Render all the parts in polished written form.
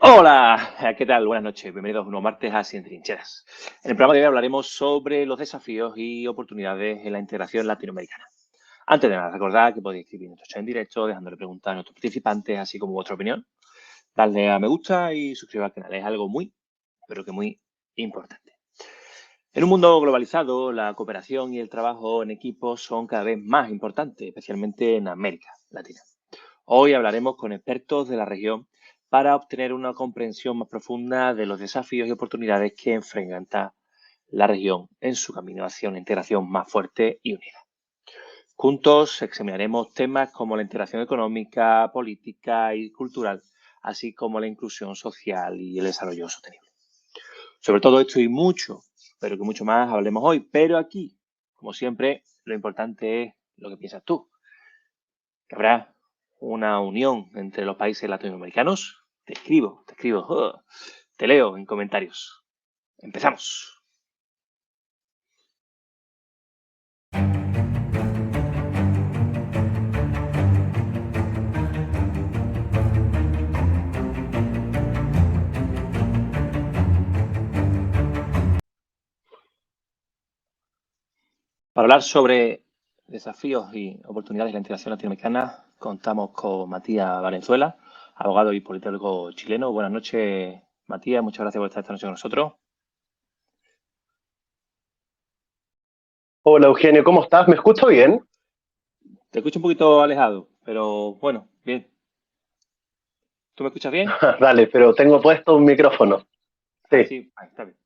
Hola, ¿qué tal? Buenas noches. Bienvenidos un nuevo martes a Sin Trincheras. En el programa de hoy hablaremos sobre los desafíos y oportunidades en la integración latinoamericana. Antes de nada, recordad que podéis escribir nuestro chat en directo, dejándole preguntas a nuestros participantes, así como vuestra opinión. Darle a me gusta y suscribir al canal. Es algo muy, pero que muy importante. En un mundo globalizado, la cooperación y el trabajo en equipo son cada vez más importantes, especialmente en América Latina. Hoy hablaremos con expertos de la región para obtener una comprensión más profunda de los desafíos y oportunidades que enfrenta la región en su camino hacia una integración más fuerte y unida. Juntos examinaremos temas como la integración económica, política y cultural, así como la inclusión social y el desarrollo sostenible. Sobre todo esto y mucho, pero que mucho más hablemos hoy. Pero aquí, como siempre, lo importante es lo que piensas tú. ¿Que habrá una unión entre los países latinoamericanos? Te escribo, te leo en comentarios. Empezamos. Para hablar sobre desafíos y oportunidades de la integración latinoamericana, contamos con Matías Valenzuela, abogado y politólogo chileno. Buenas noches, Matías. Muchas gracias por estar esta noche con nosotros. Hola Eugenio, ¿cómo estás? ¿Me escucho bien? Te escucho un poquito alejado, pero bueno, bien. ¿Tú me escuchas bien? Dale, pero tengo puesto un micrófono. Ah, Sí, sí, está bien.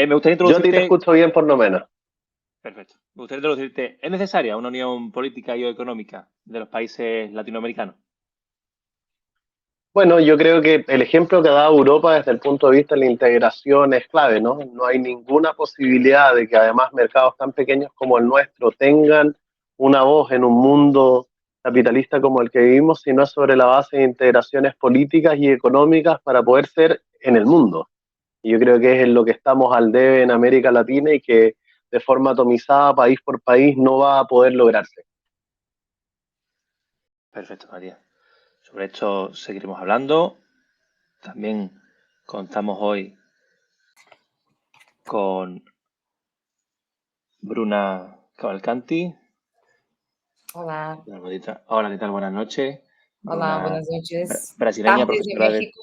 Me gustaría yo a ti te introducirte. escucho bien por lo menos. Perfecto. Me gustaría introducirte. ¿Es necesaria una unión política y económica de los países latinoamericanos? Bueno, yo creo que el ejemplo que ha dado Europa desde el punto de vista de la integración es clave, ¿no? No hay ninguna posibilidad de que además mercados tan pequeños como el nuestro tengan una voz en un mundo capitalista como el que vivimos, sino sobre la base de integraciones políticas y económicas para poder ser en el mundo. Y yo creo que es en lo que estamos al debe en América Latina y que de forma atomizada, país por país, no va a poder lograrse. Perfecto, María. Sobre esto seguiremos hablando. También contamos hoy con Bruna Cavalcanti. Hola, Hola, ¿qué tal? Buenas noches. hola, Bruna, buenas noches. brasileña, Tardes de profesora de, México.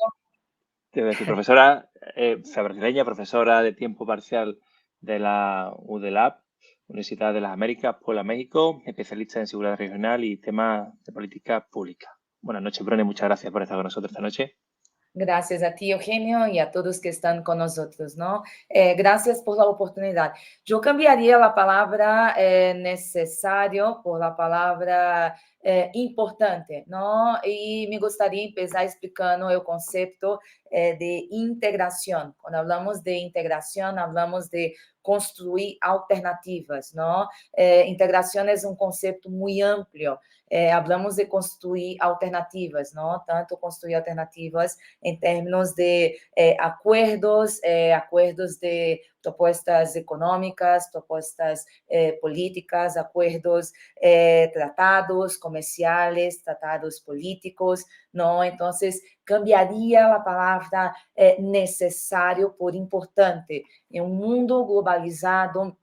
te voy a decir, profesora, o sea, brasileña, profesora de tiempo parcial de la UDELAB, Universidad de las Américas, Puebla, México, especialista en seguridad regional y temas de política pública. Buenas noches, Bruna, y muchas gracias por estar con nosotros esta noche. Gracias a ti, Eugenio, y a todos que están con nosotros, ¿no? Gracias por la oportunidad. Yo cambiaría la palabra necesario por la palabra importante, ¿no? Y me gustaría empezar explicando el concepto de integración. Cuando hablamos de integración, hablamos de construir alternativas, ¿no? Integración es un concepto muy amplio. Hablamos de construir alternativas, ¿no? Tanto construir alternativas en términos de acuerdos, acuerdos de propuestas económicas, propuestas políticas, acuerdos, tratados comerciales, tratados políticos, ¿no? Entonces, cambiaría la palabra necesario por importante. En un mundo globalizado,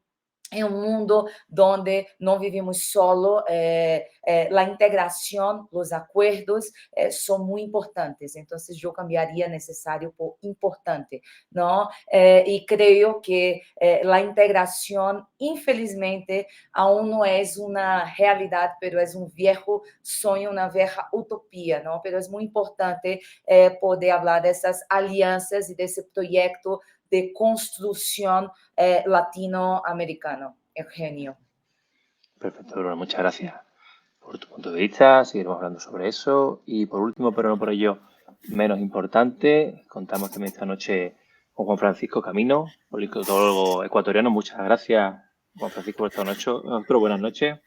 em um mundo onde não vivemos solo, a integração, os acordos são muito importantes. Então, eu cambiaria necessário por importante, não? E creio que a integração, infelizmente, aún não é uma realidade, mas é um viejo sonho, uma vieja utopia, não? Mas é muito importante poder falar dessas alianças e desse projeto de construção latinoamericano. Eugenio. Perfecto, Bruno, muchas gracias por tu punto de vista. Seguiremos hablando sobre eso. Y por último, pero no por ello menos importante, contamos también esta noche con Juan Francisco Camino, politólogo ecuatoriano. Muchas gracias, Juan Francisco, por esta noche. Pero buenas noches.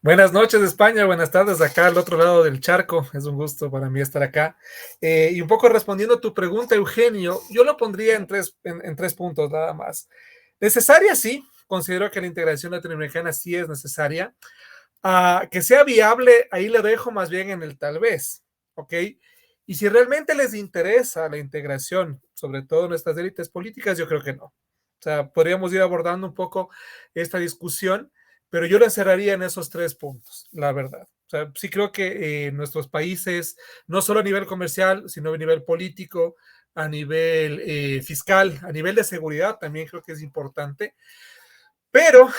Buenas noches, España. Buenas tardes acá al otro lado del charco. Es un gusto para mí estar acá. Y un poco respondiendo a tu pregunta, Eugenio, yo lo pondría en tres puntos nada más. Necesaria, sí. Considero que la integración latinoamericana sí es necesaria. Que sea viable, ahí le dejo más bien en el tal vez, ¿ok? Y si realmente les interesa la integración, sobre todo en nuestras élites políticas, yo creo que no. O sea, podríamos ir abordando un poco esta discusión, pero yo la encerraría en esos 3 puntos, la verdad. O sea, sí creo que nuestros países, no solo a nivel comercial, sino a nivel político, a nivel fiscal, a nivel de seguridad, también creo que es importante. Pero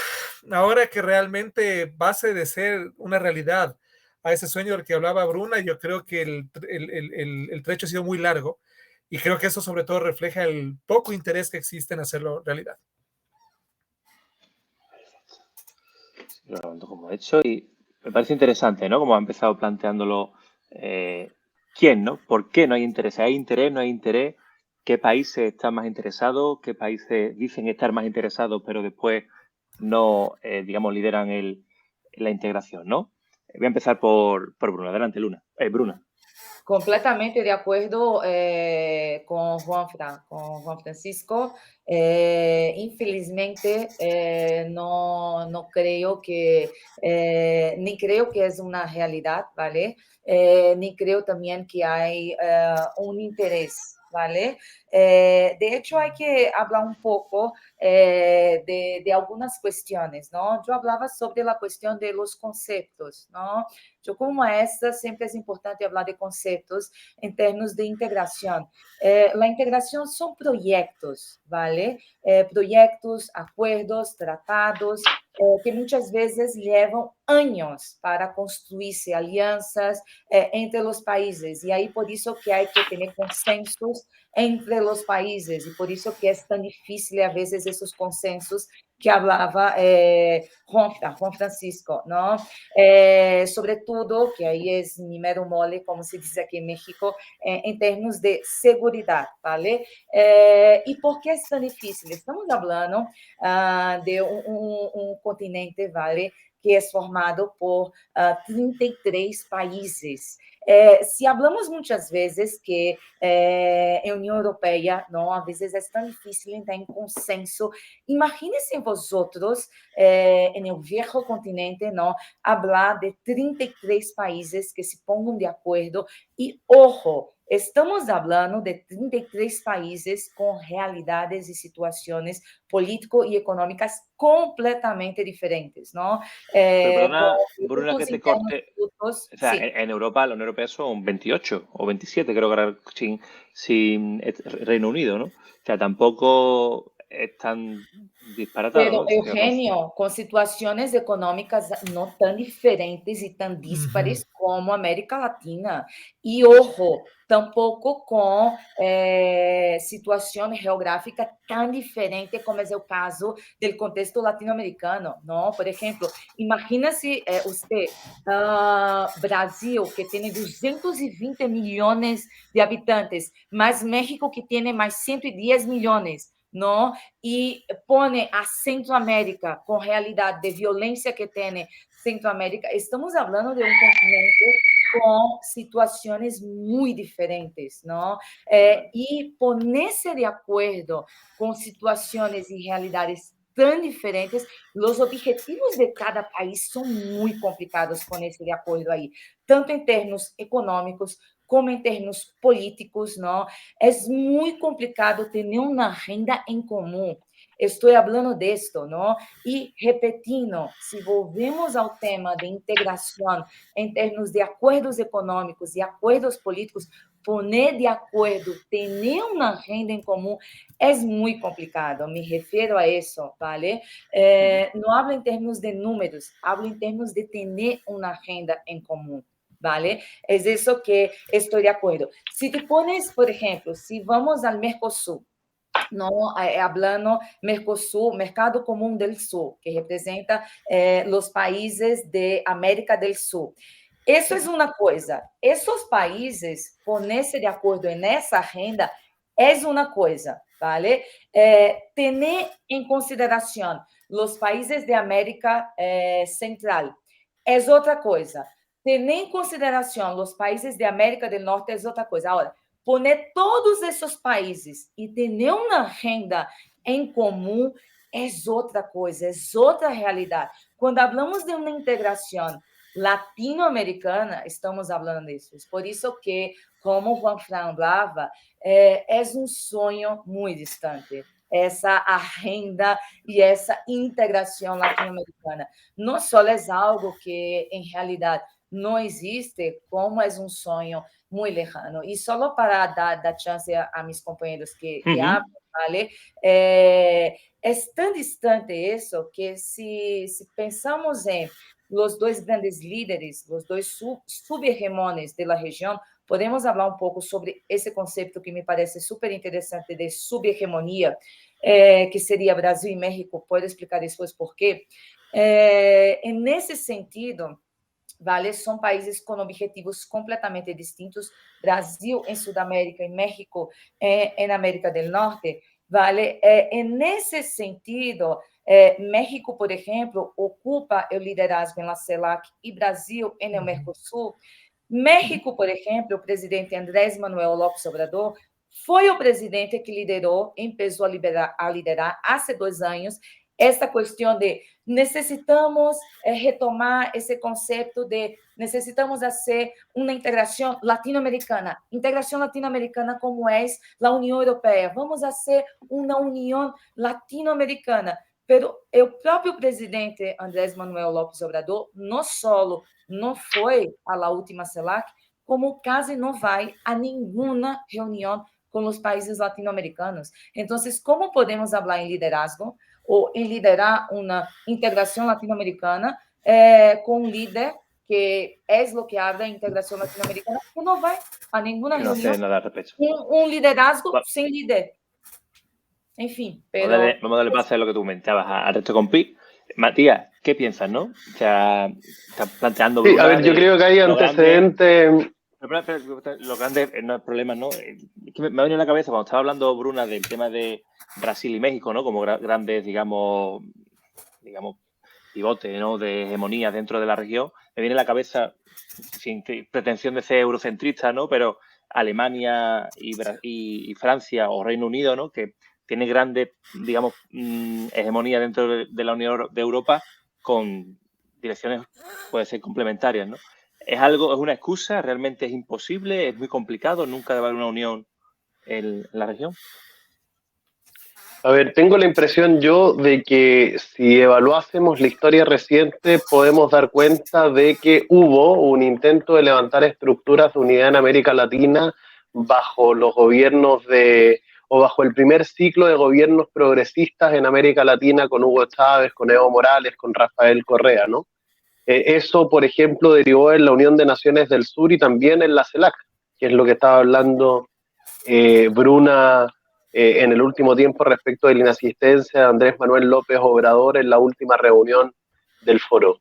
ahora que realmente base de ser una realidad a ese sueño del que hablaba Bruna, yo creo que el trecho ha sido muy largo y creo que eso sobre todo refleja el poco interés que existe en hacerlo realidad. Lo como he hecho y me parece interesante, ¿no? Como ha empezado planteándolo, ¿quién, no? ¿Por qué no hay interés? ¿Hay interés? ¿No hay interés? ¿Qué países están más interesados? ¿Qué países dicen estar más interesados pero después no, digamos, lideran la integración, ¿no? Voy a empezar por Bruna. Adelante, Bruna. Completamente de acuerdo con Juan Francisco. Infelizmente, no creo que, ni creo que es una realidad, ¿vale? Ni creo también que hay un interés. ¿Vale? De hecho, hay que hablar un poco de algunas cuestiones, ¿no? Yo hablaba sobre la cuestión de los conceptos, ¿no? Yo como maestra siempre es importante hablar de conceptos en términos de integración. La integración son proyectos, ¿vale? Proyectos, acuerdos, tratados, que muchas veces llevan años para construirse alianzas entre los países. Y ahí por eso que hay que tener consensos entre los países y por eso que es tan difícil a veces esos consensos que hablaba Juan Francisco, ¿no? Sobre todo, que ahí es mi mero mole, como se dice aquí en México, en términos de seguridad, ¿vale? ¿Y por qué es tan difícil? Estamos hablando de un continente, ¿vale? Que es formado por 33 países. Si hablamos muchas veces que en Unión Europea, ¿no? A veces es tan difícil entrar en consenso. Imagínense vosotros, en el viejo continente, ¿no? Hablar de 33 países que se pongan de acuerdo. Y, ojo, estamos hablando de 33 países con realidades y situaciones político y económicas completamente diferentes, ¿no? Pero perdona, Con Bruna, que grupos te internos corte. brutos, O sea, sí. en Europa, la Unión Europea son 28 o 27, creo que ahora sin Reino Unido, ¿no? O sea, tampoco es tan disparatado, Pero, ¿no? Eugenio, con situaciones económicas no tan diferentes y tan díspares como América Latina. Y ojo, tampoco con situación geográfica tan diferente como es el caso del contexto latinoamericano, ¿no? Por ejemplo, imagínese usted, Brasil, que tiene 220 millones de habitantes, más México, que tiene más 110 millones, ¿no? E pone a Centroamérica com realidade de violência que tem Centroamérica. Estamos falando de um continente com situações muito diferentes, não? E ponerse de acordo com situações e realidades tão diferentes, os objetivos de cada país são muito complicados ponerse de acordo aí, tanto em termos econômicos como em termos políticos, não? É muito complicado ter uma renda em comum. Estou falando disto, não? E repetindo, se volvemos ao tema de integração em termos de acordos econômicos e acordos políticos, poner de acordo, ter uma renda em comum é muito complicado. Me refiro a isso, ¿vale? Não hablo em termos de números, hablo em termos de ter uma renda em comum. ¿Vale? Es eso que estoy de acuerdo. Si te pones, por ejemplo, si vamos al Mercosur, ¿no? Hablando Mercosur, Mercado Común del Sur, que representa los países de América del Sur. Eso es una cosa. Esos países ponerse de acuerdo en esa agenda es una cosa, ¿vale? Tener en consideración los países de América Central es otra cosa. Tener em consideração os países de América do Norte é outra coisa. Agora, poner todos esses países e ter uma renda em comum é outra coisa, é outra realidade. Quando falamos de uma integração latino-americana, estamos hablando disso. Por isso que, como Juan Fran hablava, é um sonho muito distante, essa agenda e essa integração latino-americana. Não só é algo que, em realidade, não existe, como é um sonho muito lejano. E só para dar chance a meus companheiros que hablam, ¿vale? É tão distante isso que se pensamos em os dois grandes líderes, os dois subhegemones da região, podemos falar um pouco sobre esse conceito que me parece super interessante de subhegemonia, que seria Brasil e México. Posso explicar depois por quê? Nesse sentido, vale, são países com objetivos completamente distintos. Brasil em Sudamérica e México em América do Norte, vale. Nesse sentido, México, por exemplo, ocupa o liderazgo na CELAC e Brasil em el Mercosul. México, por exemplo, o presidente Andrés Manuel López Obrador foi o presidente que liderou, empezou a liderar há 2 anos, esta questão de necessitamos retomar esse conceito de necessitamos fazer uma integração latino-americana como é a União Europeia. Vamos fazer uma união latino-americana. Pero o próprio presidente Andrés Manuel López Obrador não só não foi à última CELAC, como quase não vai a nenhuma reunião com os países latino-americanos. Então, como podemos falar em liderazgo ou em liderar uma integração latino-americana com um líder que é o que habla de integração latino-americana, que não vai a nenhuma reunião? Um liderazgo sem líder. Enfim, pero... Vamos a darle paso a lo que tú comentabas al resto compi. Matías, ¿qué piensas, no? O sea, estás planteando... Sí, a ver, yo creo que hay antecedentes... Los grandes problemas, ¿no? Es que me ha venido a la cabeza cuando estaba hablando, Bruna, del tema de Brasil y México, ¿no? Como grandes, digamos, pivotes, ¿no? De hegemonía dentro de la región. Me viene a la cabeza, sin pretensión de ser eurocentrista, ¿no? Pero Alemania y Francia o Reino Unido, ¿no? Que tiene grandes, digamos, hegemonía dentro de la Unión de Europa con direcciones, puede ser complementarias, ¿no? ¿Es una excusa? ¿Realmente es imposible? ¿Es muy complicado? ¿Nunca va a haber una unión en la región? A ver, tengo la impresión yo de que si evaluásemos la historia reciente podemos dar cuenta de que hubo un intento de levantar estructuras de unidad en América Latina bajo los gobiernos o bajo el primer ciclo de gobiernos progresistas en América Latina con Hugo Chávez, con Evo Morales, con Rafael Correa, ¿no? Eso, por ejemplo, derivó en la Unión de Naciones del Sur y también en la CELAC, que es lo que estaba hablando Bruna en el último tiempo respecto de la inasistencia de Andrés Manuel López Obrador en la última reunión del foro.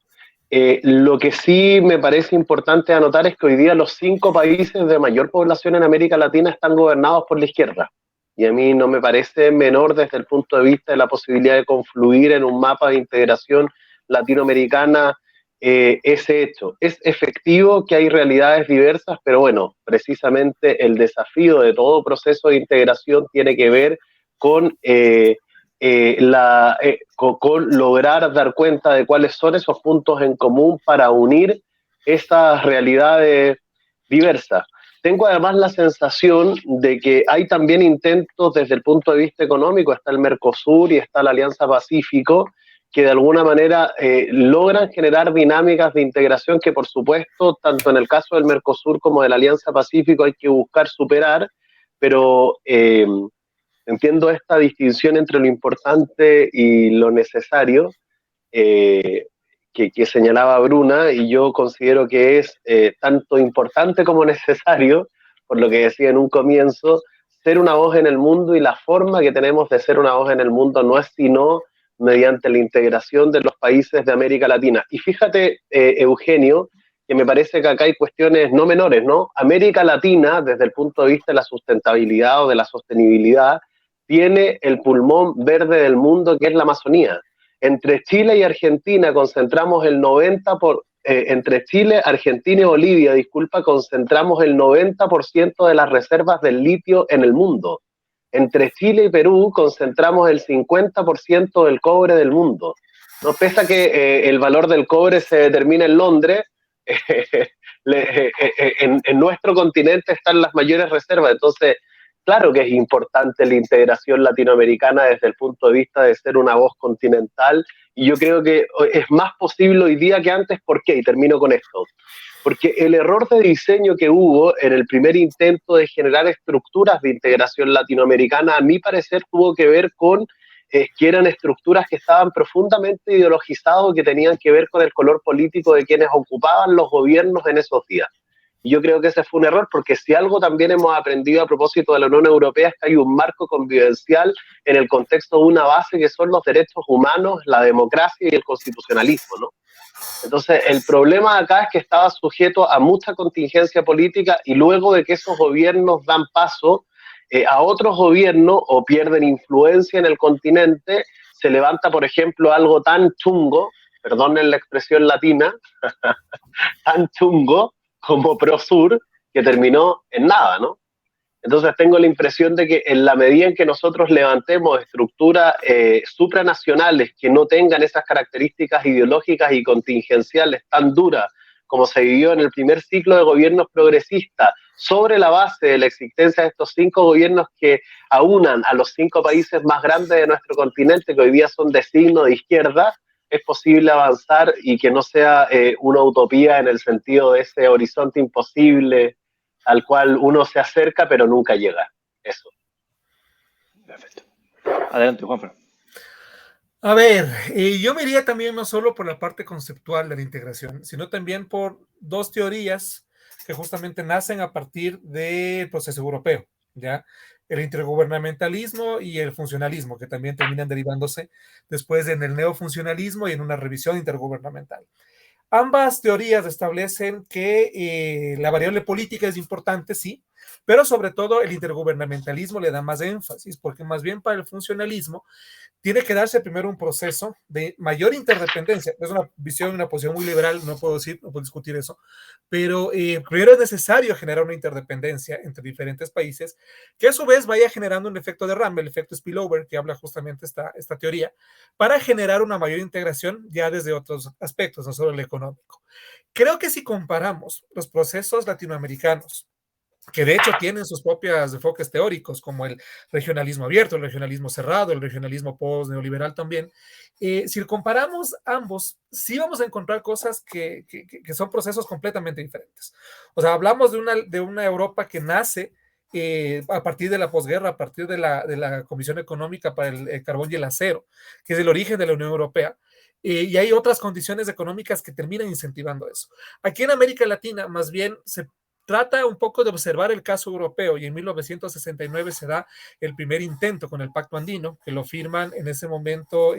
Lo que sí me parece importante anotar es que hoy día los 5 países de mayor población en América Latina están gobernados por la izquierda. Y a mí no me parece menor desde el punto de vista de la posibilidad de confluir en un mapa de integración latinoamericana ese hecho. Es efectivo que hay realidades diversas, pero bueno, precisamente el desafío de todo proceso de integración tiene que ver con lograr dar cuenta de cuáles son esos puntos en común para unir esas realidades diversas. Tengo además la sensación de que hay también intentos desde el punto de vista económico, está el Mercosur y está la Alianza Pacífico, que de alguna manera logran generar dinámicas de integración que, por supuesto, tanto en el caso del Mercosur como de la Alianza Pacífico hay que buscar superar, pero entiendo esta distinción entre lo importante y lo necesario que señalaba Bruna, y yo considero que es tanto importante como necesario, por lo que decía en un comienzo, ser una voz en el mundo, y la forma que tenemos de ser una voz en el mundo no es sino mediante la integración de los países de América Latina. Y fíjate, Eugenio, que me parece que acá hay cuestiones no menores, ¿no? América Latina, desde el punto de vista de la sustentabilidad o de la sostenibilidad, tiene el pulmón verde del mundo, que es la Amazonía. Entre Chile y Argentina concentramos el 90%, entre Chile, Argentina y Bolivia, concentramos el 90% de las reservas del litio en el mundo. Entre Chile y Perú concentramos el 50% del cobre del mundo. No, pese a que el valor del cobre se determina en Londres, en nuestro continente están las mayores reservas. Entonces, claro que es importante la integración latinoamericana desde el punto de vista de ser una voz continental, y yo creo que es más posible hoy día que antes. ¿Por qué? Y termino con esto. Porque el error de diseño que hubo en el primer intento de generar estructuras de integración latinoamericana, a mi parecer, tuvo que ver con que eran estructuras que estaban profundamente ideologizadas, que tenían que ver con el color político de quienes ocupaban los gobiernos en esos días. Y yo creo que ese fue un error, porque si algo también hemos aprendido a propósito de la Unión Europea es que hay un marco convivencial en el contexto de una base que son los derechos humanos, la democracia y el constitucionalismo, ¿no? Entonces, el problema acá es que estaba sujeto a mucha contingencia política, y luego de que esos gobiernos dan paso a otros gobiernos o pierden influencia en el continente, se levanta, por ejemplo, algo tan chungo, perdonen la expresión latina, tan chungo como Prosur, que terminó en nada, ¿no? Entonces tengo la impresión de que en la medida en que nosotros levantemos estructuras supranacionales que no tengan esas características ideológicas y contingenciales tan duras como se vivió en el primer ciclo de gobiernos progresistas, sobre la base de la existencia de estos 5 gobiernos que aunan a los 5 países más grandes de nuestro continente, que hoy día son de signo de izquierda, es posible avanzar y que no sea una utopía en el sentido de ese horizonte imposible al cual uno se acerca pero nunca llega. Eso. Perfecto. Adelante, Juanfran. A ver, yo me iría también no solo por la parte conceptual de la integración, sino también por 2 teorías que justamente nacen a partir del proceso europeo, ¿ya? El intergubernamentalismo y el funcionalismo, que también terminan derivándose después en el neofuncionalismo y en una revisión intergubernamental. Ambas teorías establecen que la variable política es importante, sí, pero sobre todo el intergubernamentalismo le da más énfasis, porque más bien para el funcionalismo tiene que darse primero un proceso de mayor interdependencia. Es una visión, una posición muy liberal, no puedo decir, no puedo discutir eso, pero primero es necesario generar una interdependencia entre diferentes países, que a su vez vaya generando un efecto derrame, el efecto spillover, que habla justamente esta teoría, para generar una mayor integración ya desde otros aspectos, no solo el económico. Creo que si comparamos los procesos latinoamericanos, que de hecho tienen sus propios enfoques teóricos, como el regionalismo abierto, el regionalismo cerrado, el regionalismo post-neoliberal también. Si comparamos ambos, sí vamos a encontrar cosas que son procesos completamente diferentes. O sea, hablamos de una Europa que nace a partir de la posguerra, a partir de la Comisión Económica para el Carbón y el Acero, que es el origen de la Unión Europea. Y hay otras condiciones económicas que terminan incentivando eso. Aquí en América Latina, más bien, se trata un poco de observar el caso europeo, y en 1969 se da el primer intento con el Pacto Andino, que lo firman en ese momento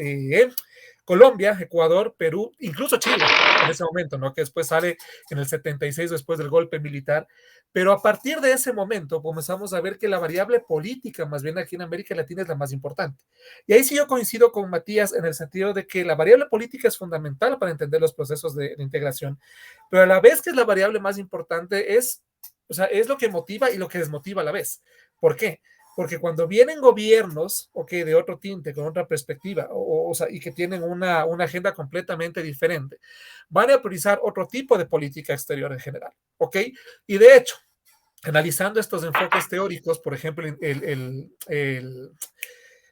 Colombia, Ecuador, Perú, incluso Chile en ese momento, ¿no? Que después sale en el 76 después del golpe militar. Pero a partir de ese momento comenzamos a ver que la variable política, más bien aquí en América Latina, es la más importante. Y ahí sí yo coincido con Matías en el sentido de que la variable política es fundamental para entender los procesos de integración, pero a la vez que es la variable más importante es lo que motiva y lo que desmotiva a la vez. ¿Por qué? Porque cuando vienen gobiernos, de otro tinte, con otra perspectiva, y que tienen una agenda completamente diferente, van a priorizar otro tipo de política exterior en general, ¿ok? Y de hecho, analizando estos enfoques teóricos, por ejemplo, el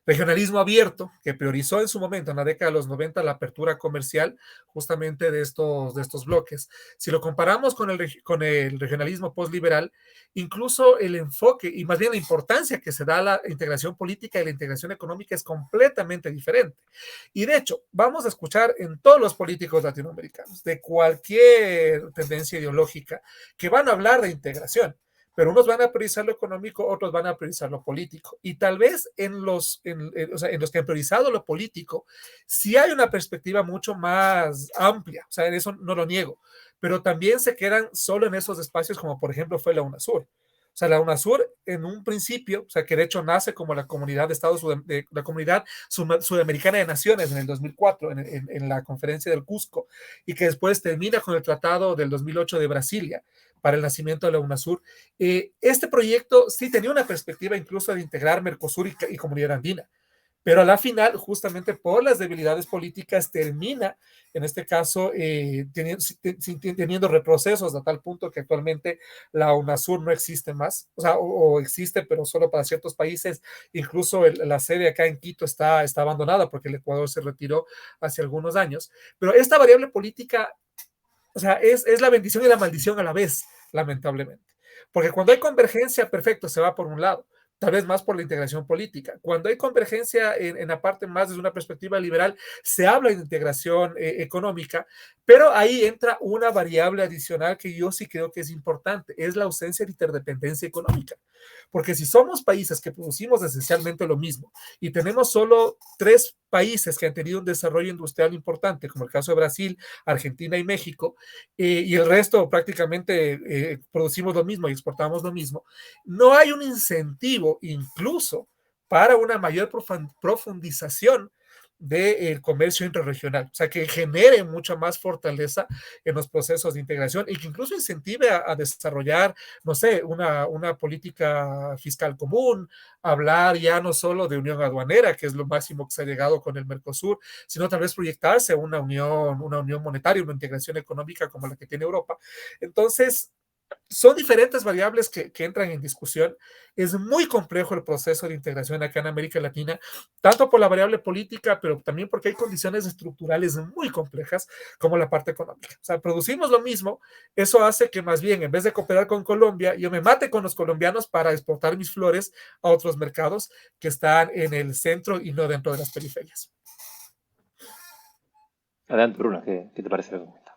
regionalismo abierto, que priorizó en su momento, en la década de los 90, la apertura comercial justamente de estos bloques. Si lo comparamos con el regionalismo postliberal, incluso el enfoque y más bien la importancia que se da a la integración política y la integración económica es completamente diferente. Y de hecho, vamos a escuchar en todos los políticos latinoamericanos, de cualquier tendencia ideológica, que van a hablar de integración. Pero unos van a priorizar lo económico, otros van a priorizar lo político. Y tal vez en los que han priorizado lo político, sí hay una perspectiva mucho más amplia, en eso no lo niego, pero también se quedan solo en esos espacios, como por ejemplo fue la UNASUR. La UNASUR en un principio, que de hecho nace como la comunidad de Estados la comunidad sudamericana de naciones en el 2004, en la conferencia del Cusco, y que después termina con el tratado del 2008 de Brasilia para el nacimiento de la UNASUR. Este proyecto sí tenía una perspectiva incluso de integrar Mercosur y Comunidad Andina, pero a la final, justamente por las debilidades políticas, termina, en este caso, teniendo retrocesos a tal punto que actualmente la UNASUR no existe más, o sea, o existe, pero solo para ciertos países. Incluso la sede acá en Quito está abandonada porque el Ecuador se retiró hace algunos años. Pero esta variable política, o sea, es la bendición y la maldición a la vez, lamentablemente. Porque cuando hay convergencia, perfecto, se va por un lado, tal vez más por la integración política. Cuando hay convergencia en la parte más desde una perspectiva liberal, se habla de integración económica, pero ahí entra una variable adicional que yo sí creo que es importante, es la ausencia de interdependencia económica. Porque si somos países que producimos esencialmente lo mismo y tenemos solo 3 países que han tenido un desarrollo industrial importante, como el caso de Brasil, Argentina y México, y el resto prácticamente producimos lo mismo y exportamos lo mismo, no hay un incentivo incluso para una mayor profundización del comercio interregional, o sea, que genere mucha más fortaleza en los procesos de integración y que incluso incentive a desarrollar, no sé, una política fiscal común, hablar ya no solo de unión aduanera, que es lo máximo que se ha llegado con el Mercosur, sino tal vez proyectarse una unión monetaria, una integración económica como la que tiene Europa. Entonces, son diferentes variables que entran en discusión. Es muy complejo el proceso de integración acá en América Latina, tanto por la variable política, pero también porque hay condiciones estructurales muy complejas, como la parte económica. O sea, producimos lo mismo, eso hace que más bien, en vez de cooperar con Colombia, yo me mate con los colombianos para exportar mis flores a otros mercados que están en el centro y no dentro de las periferias. Adelante, Bruna, ¿qué te parece lo que comenta?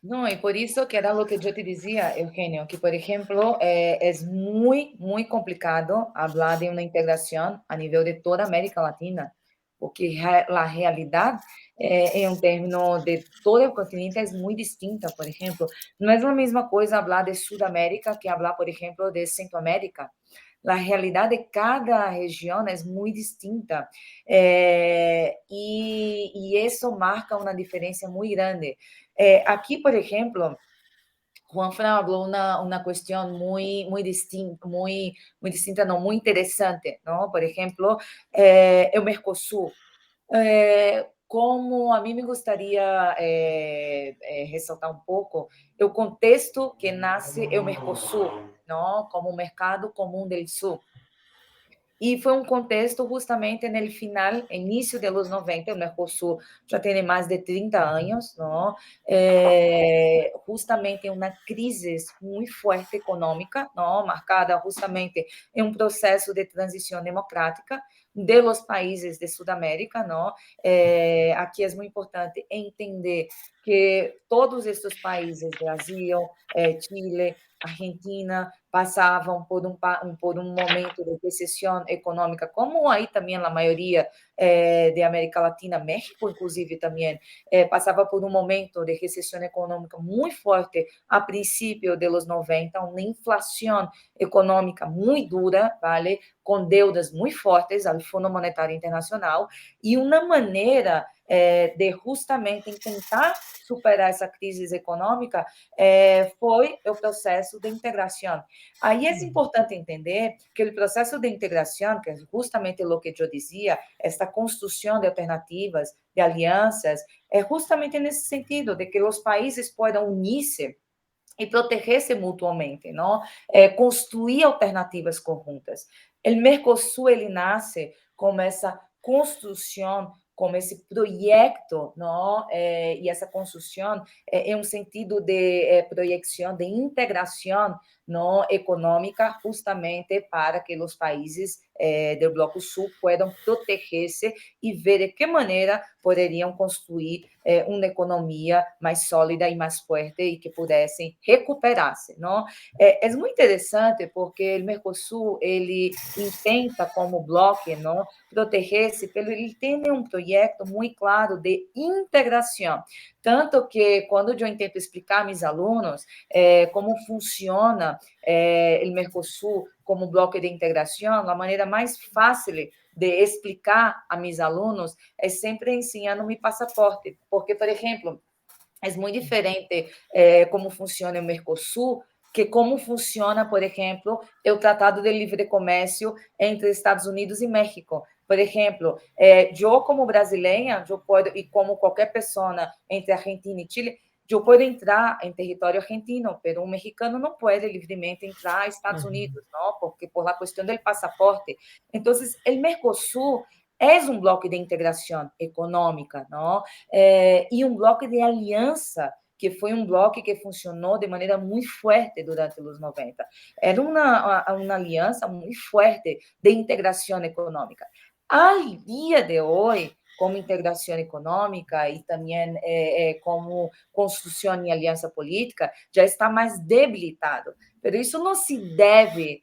No, y por eso que era lo que yo te decía, Eugenio, que por ejemplo es muy complicado hablar de una integración a nivel de toda América Latina, porque la realidad en un término de todo el continente es muy distinta. Por ejemplo, no es la misma cosa hablar de Sudamérica que hablar, por ejemplo, de Centroamérica. La realidad de cada región es muy distinta y eso marca una diferencia muy grande. Aquí, por ejemplo, Juanfran habló una cuestión muy distinta, muy distinta, no, muy interesante, ¿no? Por ejemplo, el Mercosul. Como a mí me gustaría ressaltar um pouco o contexto que nasce o Mercosul, não? Como o mercado comum do Sul. E foi um contexto justamente no final, início dos 90, o Mercosul já tem mais de 30 anos, não? Justamente uma crise muito forte econômica, não? Marcada justamente em um processo de transição democrática de los países de Sudamérica, não? Aqui é muito importante entender que todos estes países, Brasil, Chile, Argentina, passavam por um momento de recessão econômica, como aí também a maioria de América Latina, México, inclusive, também passava por um momento de recessão econômica muito forte a princípio dos 90, uma inflação econômica muito dura, vale? Com deudas muito fortes ao Fundo Monetário Internacional, e uma maneira de justamente tentar superar essa crise econômica foi o processo de integração. Aí é importante entender que o processo de integração, que é justamente o que eu dizia, esta construção de alternativas, de alianças, é justamente nesse sentido, de que os países possam unir-se e proteger-se mutuamente, não? Construir alternativas conjuntas. O Mercosul, ele nasce como essa construção, como esse projeto, não? E essa construção é um sentido de projeção, de integração não econômica, justamente para que os países do Bloco Sul possam proteger-se e ver de que maneira poderiam construir uma economia mais sólida e mais forte e que pudessem recuperar-se, não? É muito interessante porque o Mercosul ele intenta como bloco, não, proteger-se, pelo ele tem um projeto muito claro de integração, tanto que quando eu tento explicar a meus alunos como funciona o Mercosul como bloco de integração, a maneira mais fácil de explicar a meus alunos é sempre ensinando mi passaporte, porque, por exemplo, é muito diferente como funciona o Mercosul que como funciona, por exemplo, o Tratado de Livre Comércio entre Estados Unidos e México. Por exemplo, eu como brasileira, eu posso, e como qualquer pessoa entre Argentina e Chile, eu posso entrar em território argentino, mas um mexicano não pode livremente entrar a Estados Unidos, não? Porque por la questão do passaporte. Então, o Mercosul é um bloco de integração econômica, não? E um bloco de aliança, que foi um bloco que funcionou de maneira muito forte durante os 90. Era uma aliança muito forte de integração econômica. Al dia de hoje, como integração econômica e também como construção e aliança política, já está mais debilitado. Mas isso não se deve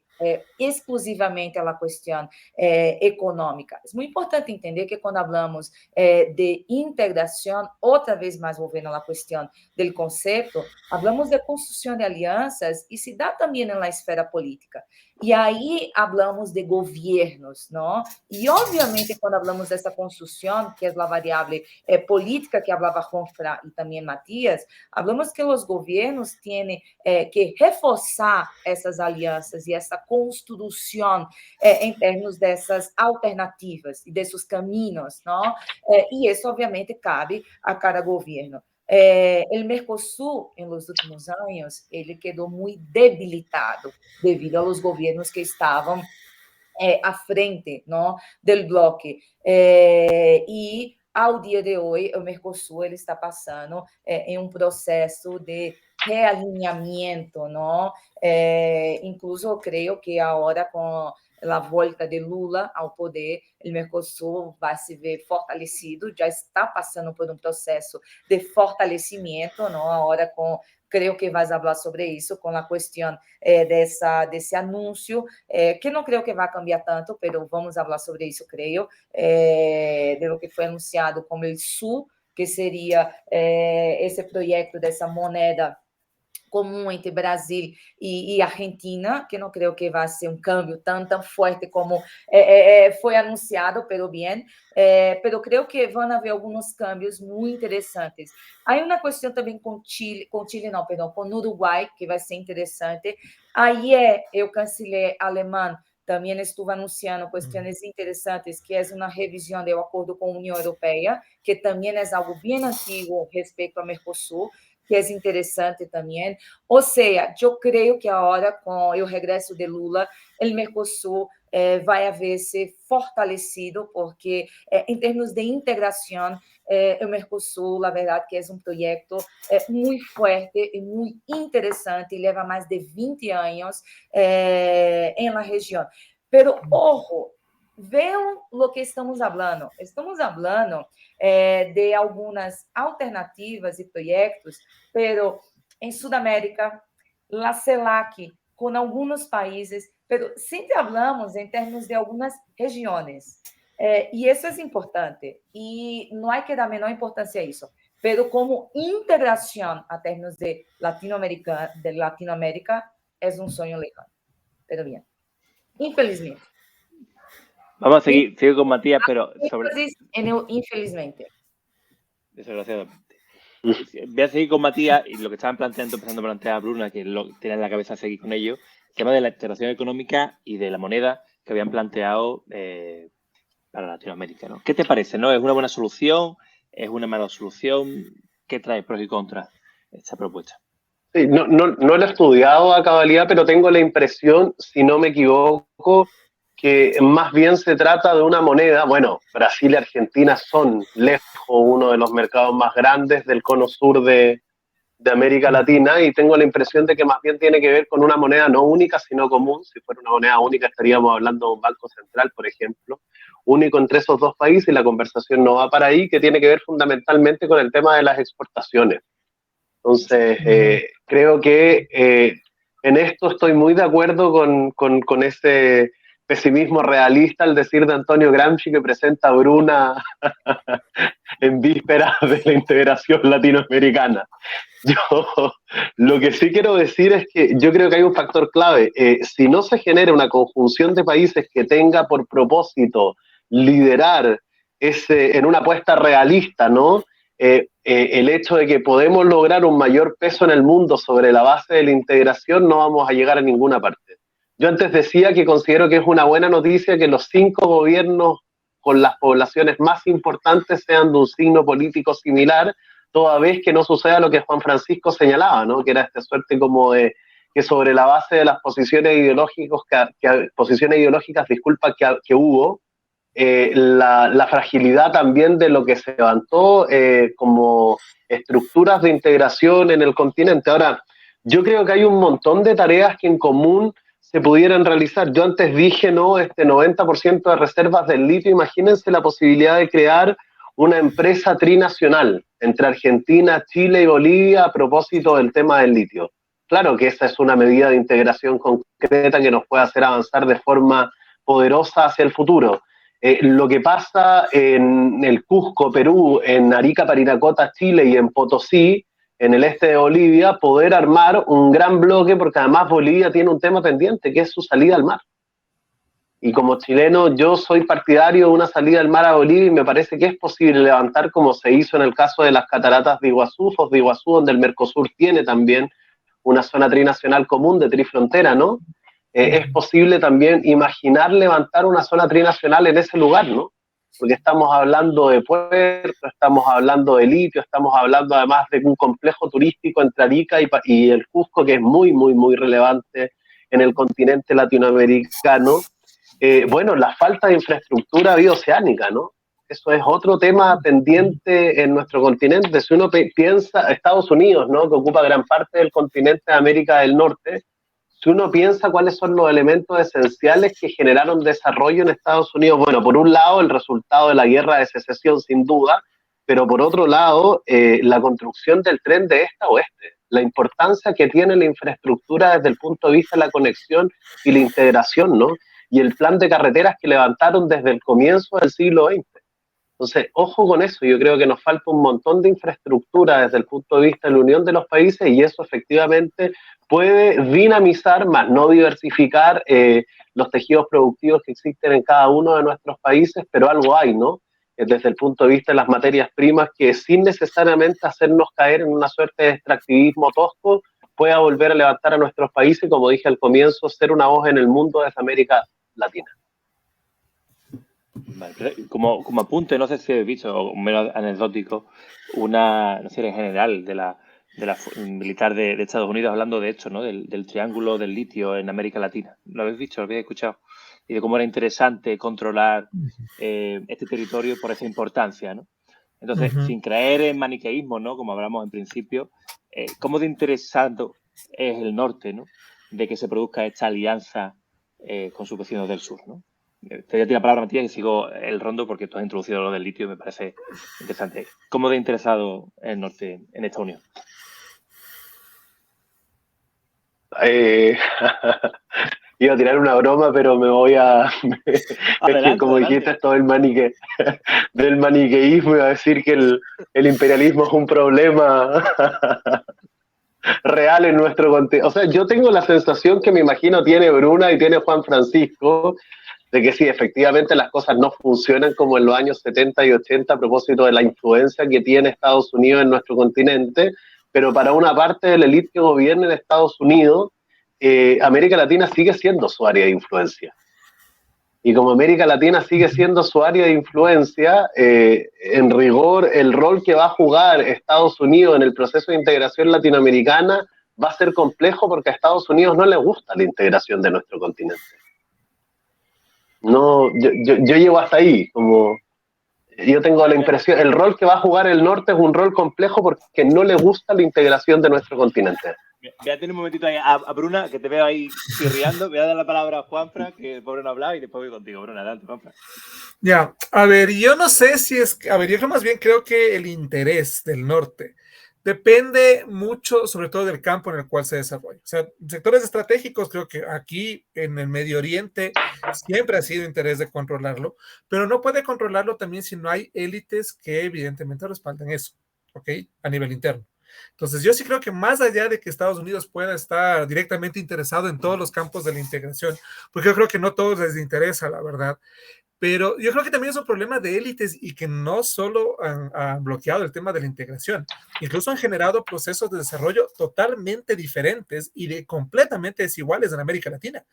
exclusivamente à questão econômica. É muito importante entender que quando falamos de integração, outra vez mais voltando à questão do conceito, falamos de construção de alianças e se dá também na esfera política. E aí falamos de governos, não? E, obviamente, quando falamos dessa construção, que é a variável política que falava Juanfran e também Matias, falamos que os governos têm que reforçar essas alianças e essa construção em termos dessas alternativas e desses caminhos, não? E isso, obviamente, cabe a cada governo. O Mercosul, em los últimos anos, ele quedou muito debilitado devido aos governos que estavam à frente, não, do bloco. E, ao dia de hoje, o Mercosul ele está passando em um processo de realinhamento, não? Incluso, eu creio que agora, com a volta de Lula ao poder, o Mercosul vai se ver fortalecido, já está passando por um processo de fortalecimento, não? Agora, creio que vais falar sobre isso, com a questão desse anúncio, que não creio que vai cambiar tanto, mas vamos falar sobre isso, creio, de lo que foi anunciado como o Sul, que seria esse projeto dessa moneda comum entre Brasil e Argentina, que não creio que vai ser um câmbio tão forte como foi anunciado, pelo bem, pero creio que vão haver alguns câmbios muito interessantes. Há uma questão também com o Uruguai, que vai ser interessante. Aí o chanceler alemão também estuvo anunciando questões interessantes, que é uma revisão do acordo com a União Europeia, que também é algo bem antigo respeito ao Mercosul, que é interessante também. Ou seja, eu creio que agora, com o regresso de Lula, o Mercosul vai haver-se fortalecido, porque, em termos de integração, o Mercosul, na verdade, que é um projeto muito forte e muito interessante, e leva mais de 20 anos na região. Pero, ojo, vean o que estamos falando. Estamos falando de algumas alternativas e projetos, pero em Sudamérica, la CELAC, com alguns países, pero sempre falamos em termos de algumas regiões. E isso é importante. E não há que dar a menor importância a isso. Pero como integração a termos de Latinoamérica, é um sonho lejano. Pero bien. Infelizmente. Vamos a seguir con Matías, pero sobre... Infelizmente. Desgraciadamente. Voy a seguir con Matías y lo que estaban empezando a plantear Bruna, que tiene en la cabeza seguir con ello, el tema de la integración económica y de la moneda que habían planteado para Latinoamérica, ¿no? ¿Qué te parece? ¿No? ¿Es una buena solución? ¿Es una mala solución? ¿Qué trae pros y contras esta propuesta? Sí, no lo he estudiado a cabalidad, pero tengo la impresión, si no me equivoco, que más bien se trata de una moneda. Bueno, Brasil y Argentina son lejos uno de los mercados más grandes del cono sur de América Latina, y tengo la impresión de que más bien tiene que ver con una moneda no única, sino común. Si fuera una moneda única estaríamos hablando de un banco central, por ejemplo, único entre esos dos países, y la conversación no va para ahí, que tiene que ver fundamentalmente con el tema de las exportaciones. Entonces, creo que en esto estoy muy de acuerdo con ese pesimismo realista al decir de Antonio Gramsci, que presenta a Bruna en vísperas de la integración latinoamericana. Yo lo que sí quiero decir es que yo creo que hay un factor clave. Si no se genera una conjunción de países que tenga por propósito liderar en una apuesta realista, ¿no? El hecho de que podemos lograr un mayor peso en el mundo sobre la base de la integración, no vamos a llegar a ninguna parte. Yo antes decía que considero que es una buena noticia que los 5 gobiernos con las poblaciones más importantes sean de un signo político similar, toda vez que no suceda lo que Juan Francisco señalaba, ¿no? Que era esta suerte como de que sobre la base de las posiciones ideológicas, que hubo, la fragilidad también de lo que se levantó como estructuras de integración en el continente. Ahora, yo creo que hay un montón de tareas que en común se pudieran realizar. Yo antes dije, ¿no? 90% de reservas del litio, imagínense la posibilidad de crear una empresa trinacional entre Argentina, Chile y Bolivia a propósito del tema del litio. Claro que esa es una medida de integración concreta que nos puede hacer avanzar de forma poderosa hacia el futuro. Lo que pasa en el Cusco, Perú, en Arica, Parinacota, Chile y en Potosí, en el este de Bolivia, poder armar un gran bloque, porque además Bolivia tiene un tema pendiente, que es su salida al mar. Y como chileno, yo soy partidario de una salida al mar a Bolivia y me parece que es posible levantar, como se hizo en el caso de las cataratas de Iguazú, Foz de Iguazú, donde el Mercosur tiene también una zona trinacional común de trifrontera, ¿no? Es posible también imaginar levantar una zona trinacional en ese lugar, ¿no? Porque estamos hablando de puerto, estamos hablando de litio, estamos hablando además de un complejo turístico entre Arica y el Cusco que es muy, muy, muy relevante en el continente latinoamericano. Bueno, la falta de infraestructura bioceánica, ¿no? Eso es otro tema pendiente en nuestro continente. Si uno piensa, Estados Unidos, ¿no? Que ocupa gran parte del continente de América del Norte, si uno piensa cuáles son los elementos esenciales que generaron desarrollo en Estados Unidos, bueno, por un lado el resultado de la guerra de secesión sin duda, pero por otro lado la construcción del tren de este a oeste, la importancia que tiene la infraestructura desde el punto de vista de la conexión y la integración, ¿no? Y el plan de carreteras que levantaron desde el comienzo del siglo XX. Entonces, ojo con eso, yo creo que nos falta un montón de infraestructura desde el punto de vista de la unión de los países y eso efectivamente puede dinamizar, más no diversificar los tejidos productivos que existen en cada uno de nuestros países, pero algo hay, ¿no? Desde el punto de vista de las materias primas que sin necesariamente hacernos caer en una suerte de extractivismo tosco, pueda volver a levantar a nuestros países, como dije al comienzo, ser una voz en el mundo desde América Latina. Vale, como apunte, no sé si habéis visto, o menos anecdótico, una serie en general de la militar de Estados Unidos hablando de esto, ¿no? Del triángulo del litio en América Latina. ¿Lo habéis visto? ¿Lo habéis escuchado? Y de cómo era interesante controlar este territorio por esa importancia, ¿no? Entonces, sin creer en maniqueísmo, ¿no? Como hablamos en principio, cómo de interesante es el norte, ¿no? De que se produzca esta alianza con sus vecinos del sur, ¿no? Te voy a tirar la palabra, Matías, y sigo el rondo porque tú has introducido lo del litio y me parece interesante. ¿Cómo de interesado es el norte en esta unión? Iba a tirar una broma, pero me voy a... es que como dijiste, todo el del maniqueísmo, iba a decir que el imperialismo es un problema real en nuestro continente. O sea, yo tengo la sensación que me imagino tiene Bruna y tiene Juan Francisco, de que sí, efectivamente las cosas no funcionan como en los años 70 y 80 a propósito de la influencia que tiene Estados Unidos en nuestro continente, pero para una parte de la élite que gobierna en Estados Unidos, América Latina sigue siendo su área de influencia. Y como América Latina sigue siendo su área de influencia, en rigor, el rol que va a jugar Estados Unidos en el proceso de integración latinoamericana va a ser complejo porque a Estados Unidos no le gusta la integración de nuestro continente. No, yo llego hasta ahí, como yo tengo la impresión, el rol que va a jugar el norte es un rol complejo porque no le gusta la integración de nuestro continente. Voy a tener un momentito ahí a Bruna, que te veo ahí chirriando. Voy a dar la palabra a Juanfra, que el pobre no ha hablado, y después voy contigo, Bruna. Adelante, Juanfra. Ya, a ver, yo no sé si es... A ver, yo más bien creo que el interés del norte depende mucho, sobre todo del campo en el cual se desarrolla. O sea, sectores estratégicos, creo que aquí en el Medio Oriente siempre ha sido interés de controlarlo, pero no puede controlarlo también si no hay élites que evidentemente respalden eso, ¿ok? A nivel interno. Entonces, yo sí creo que más allá de que Estados Unidos pueda estar directamente interesado en todos los campos de la integración, porque yo creo que no a todos les interesa, la verdad, pero yo creo que también es un problema de élites y que no solo han bloqueado el tema de la integración, incluso han generado procesos de desarrollo totalmente diferentes y completamente desiguales en América Latina.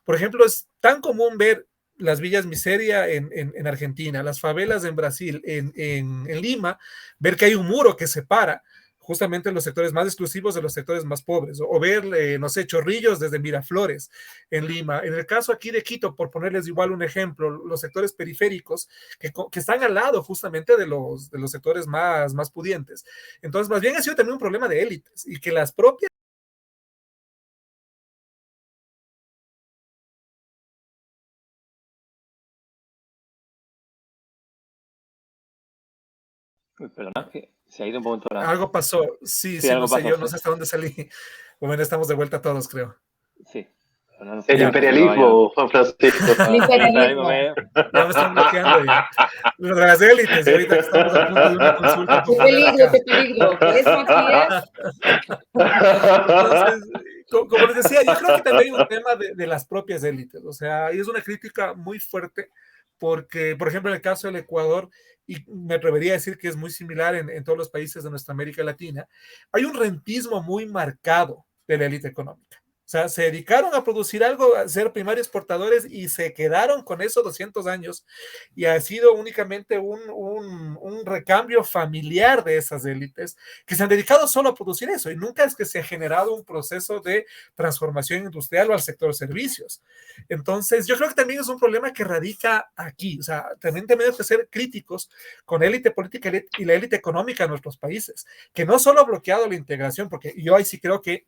Por ejemplo, es tan común ver las villas miseria en Argentina, las favelas en Brasil, en Lima, ver que hay un muro que separa justamente los sectores más exclusivos de los sectores más pobres, o ver, no sé, Chorrillos desde Miraflores en Lima. En el caso aquí de Quito, por ponerles igual un ejemplo, los sectores periféricos que están al lado justamente de los sectores más pudientes. Entonces, más bien ha sido también un problema de élites y que las propias Perdona, que se ha ido un momento la... Algo pasó, sí, Sí, sí, algo no sé, pasó, yo sí. no sé hasta dónde salí. Bueno, estamos de vuelta todos, creo. Sí. No El sé, imperialismo, Juan Francisco. El imperialismo. Ya me están bloqueando ya. Las élites, y ahorita que estamos a punto de una consulta popular acá. Qué peligro. ¿Ves, Matías? Entonces, como les decía, yo creo que también hay un tema de las propias élites, o sea, y es una crítica muy fuerte porque, por ejemplo, en el caso del Ecuador, y me atrevería a decir que es muy similar en todos los países de nuestra América Latina, hay un rentismo muy marcado de la élite económica. O sea, se dedicaron a producir algo, a ser primarios exportadores y se quedaron con eso 200 años y ha sido únicamente un recambio familiar de esas élites que se han dedicado solo a producir eso y nunca es que se ha generado un proceso de transformación industrial o al sector servicios. Entonces, yo creo que también es un problema que radica aquí. O sea, también tenemos que ser críticos con la élite política y la élite económica de nuestros países, que no solo ha bloqueado la integración, porque yo ahí sí creo que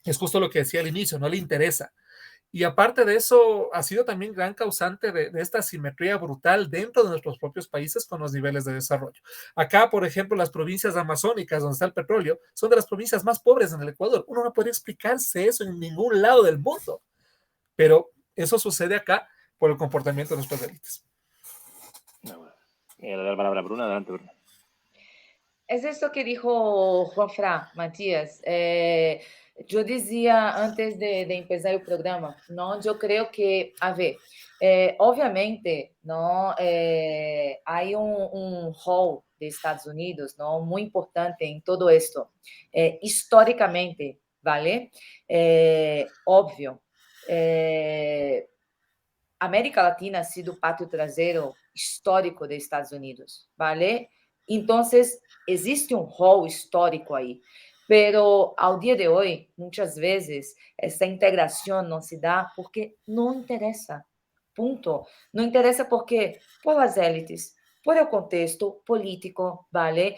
es justo lo que decía al inicio, no le interesa. Y aparte de eso, ha sido también gran causante de esta asimetría brutal dentro de nuestros propios países con los niveles de desarrollo. Acá, por ejemplo, las provincias amazónicas donde está el petróleo son de las provincias más pobres en el Ecuador. Uno no puede explicarse eso en ningún lado del mundo, pero eso sucede acá por el comportamiento de nuestras élites. Le doy la palabra a Bruna. Adelante, Bruna. Es esto que dijo Juan Fra, Matías. Yo decía antes de empezar el programa, ¿no? Yo creo que, a ver, obviamente, ¿no? Hay un rol de Estados Unidos, ¿no? Muy importante en todo esto. Históricamente, ¿vale? Obvio. América Latina ha sido patio trasero histórico de Estados Unidos, ¿vale? Entonces, existe un rol histórico ahí. Pero ao dia de hoje, muitas vezes, essa integração não se dá porque não interessa. Ponto. Não interessa porque, por as élites, por el contexto político, ¿vale?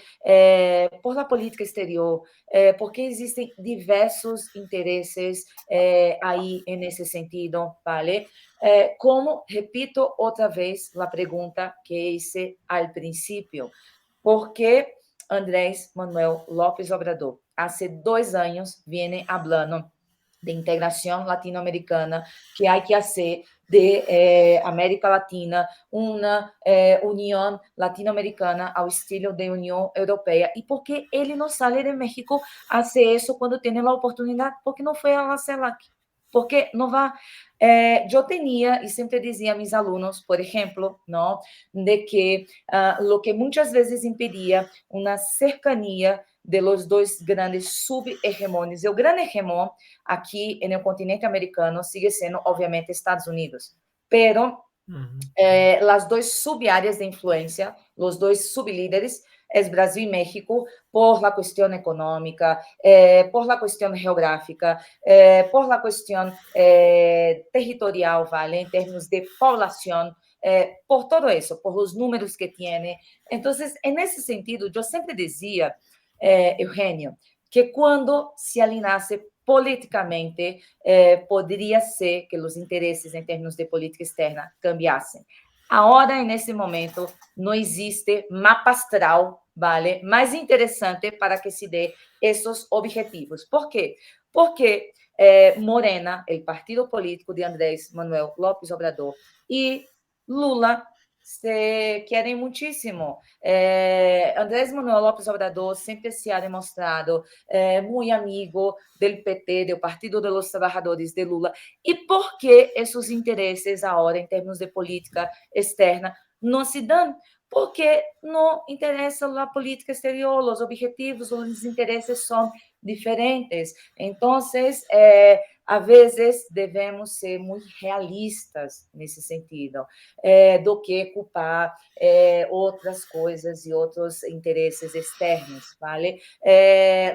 Por la política exterior, porque existem diversos interesses aí nesse sentido, ¿vale? Como, repito outra vez a pergunta que hice al princípio, ¿por qué Andrés Manuel López Obrador hace 2 anos viene hablando de integração latino-americana, que há que fazer de América Latina uma união latino-americana ao estilo de União Europeia? E por que ele não sai de México a fazer isso quando tem a oportunidade? Porque não foi a la CELAC. Porque não vai. Eu tinha, e sempre dizia a mis alunos, por exemplo, não, de que lo que muitas vezes impedia uma cercania de los dois grandes subhegemônios. E o grande hegemon aqui no continente americano sigue sendo, obviamente, Estados Unidos. Pero las dois subáreas de influência, os dois sublíderes, é Brasil e México, por la questão econômica, por la questão geográfica, por la questão territorial, ¿vale? Em termos de poblação, por todo isso, por os números que tem. Então, nesse sentido, eu sempre dizia, Eugênio, que quando se alinhasse politicamente, poderia ser que os interesses em termos de política externa cambiassem. Agora, nesse momento, não existe mapa astral, vale, mais interessante para que se dê esses objetivos. Por quê? Porque Morena, o partido político de Andrés Manuel López Obrador, e Lula se querem muitíssimo. Andrés Manuel López Obrador sempre se ha demonstrado muito amigo do PT, do Partido dos Trabalhadores de Lula. E por que esses interesses agora, em termos de política externa, não se dão? Porque não interessa a política exterior, os objetivos, os interesses são diferentes. Então, a vezes devemos ser muito realistas nesse sentido, do que culpar outras coisas e outros interesses externos, vale?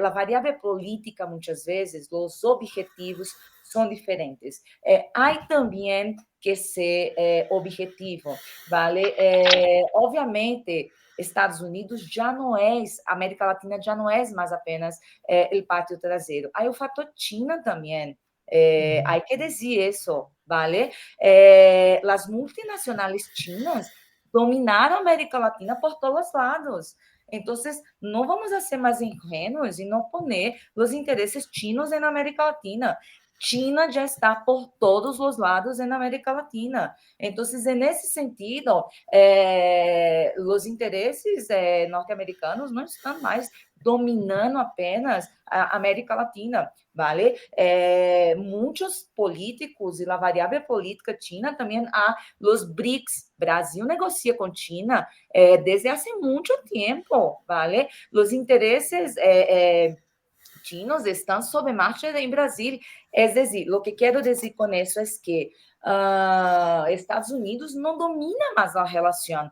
A variável política, muitas vezes, os objetivos são diferentes. Há também que ser objetivo, vale? Obviamente, Estados Unidos já não é, América Latina já não é mais apenas o pátio traseiro. Há o fator China também. Há que dizer isso, vale? As multinacionais chinas dominaram a América Latina por todos os lados. Então, não vamos a ser mais ingênuos e não poner os interesses chinos na América Latina. China já está por todos os lados na América Latina. Então, nesse sentido, os interesses norte-americanos não estão mais dominando apenas a América Latina, vale? Muitos políticos e a variável política China também há os BRICS. Brasil negocia com China desde há muito tempo, vale? Os interesses chinos estão sob marcha em Brasil. É dizer, o que quero dizer com isso é que Estados Unidos não domina mais a relação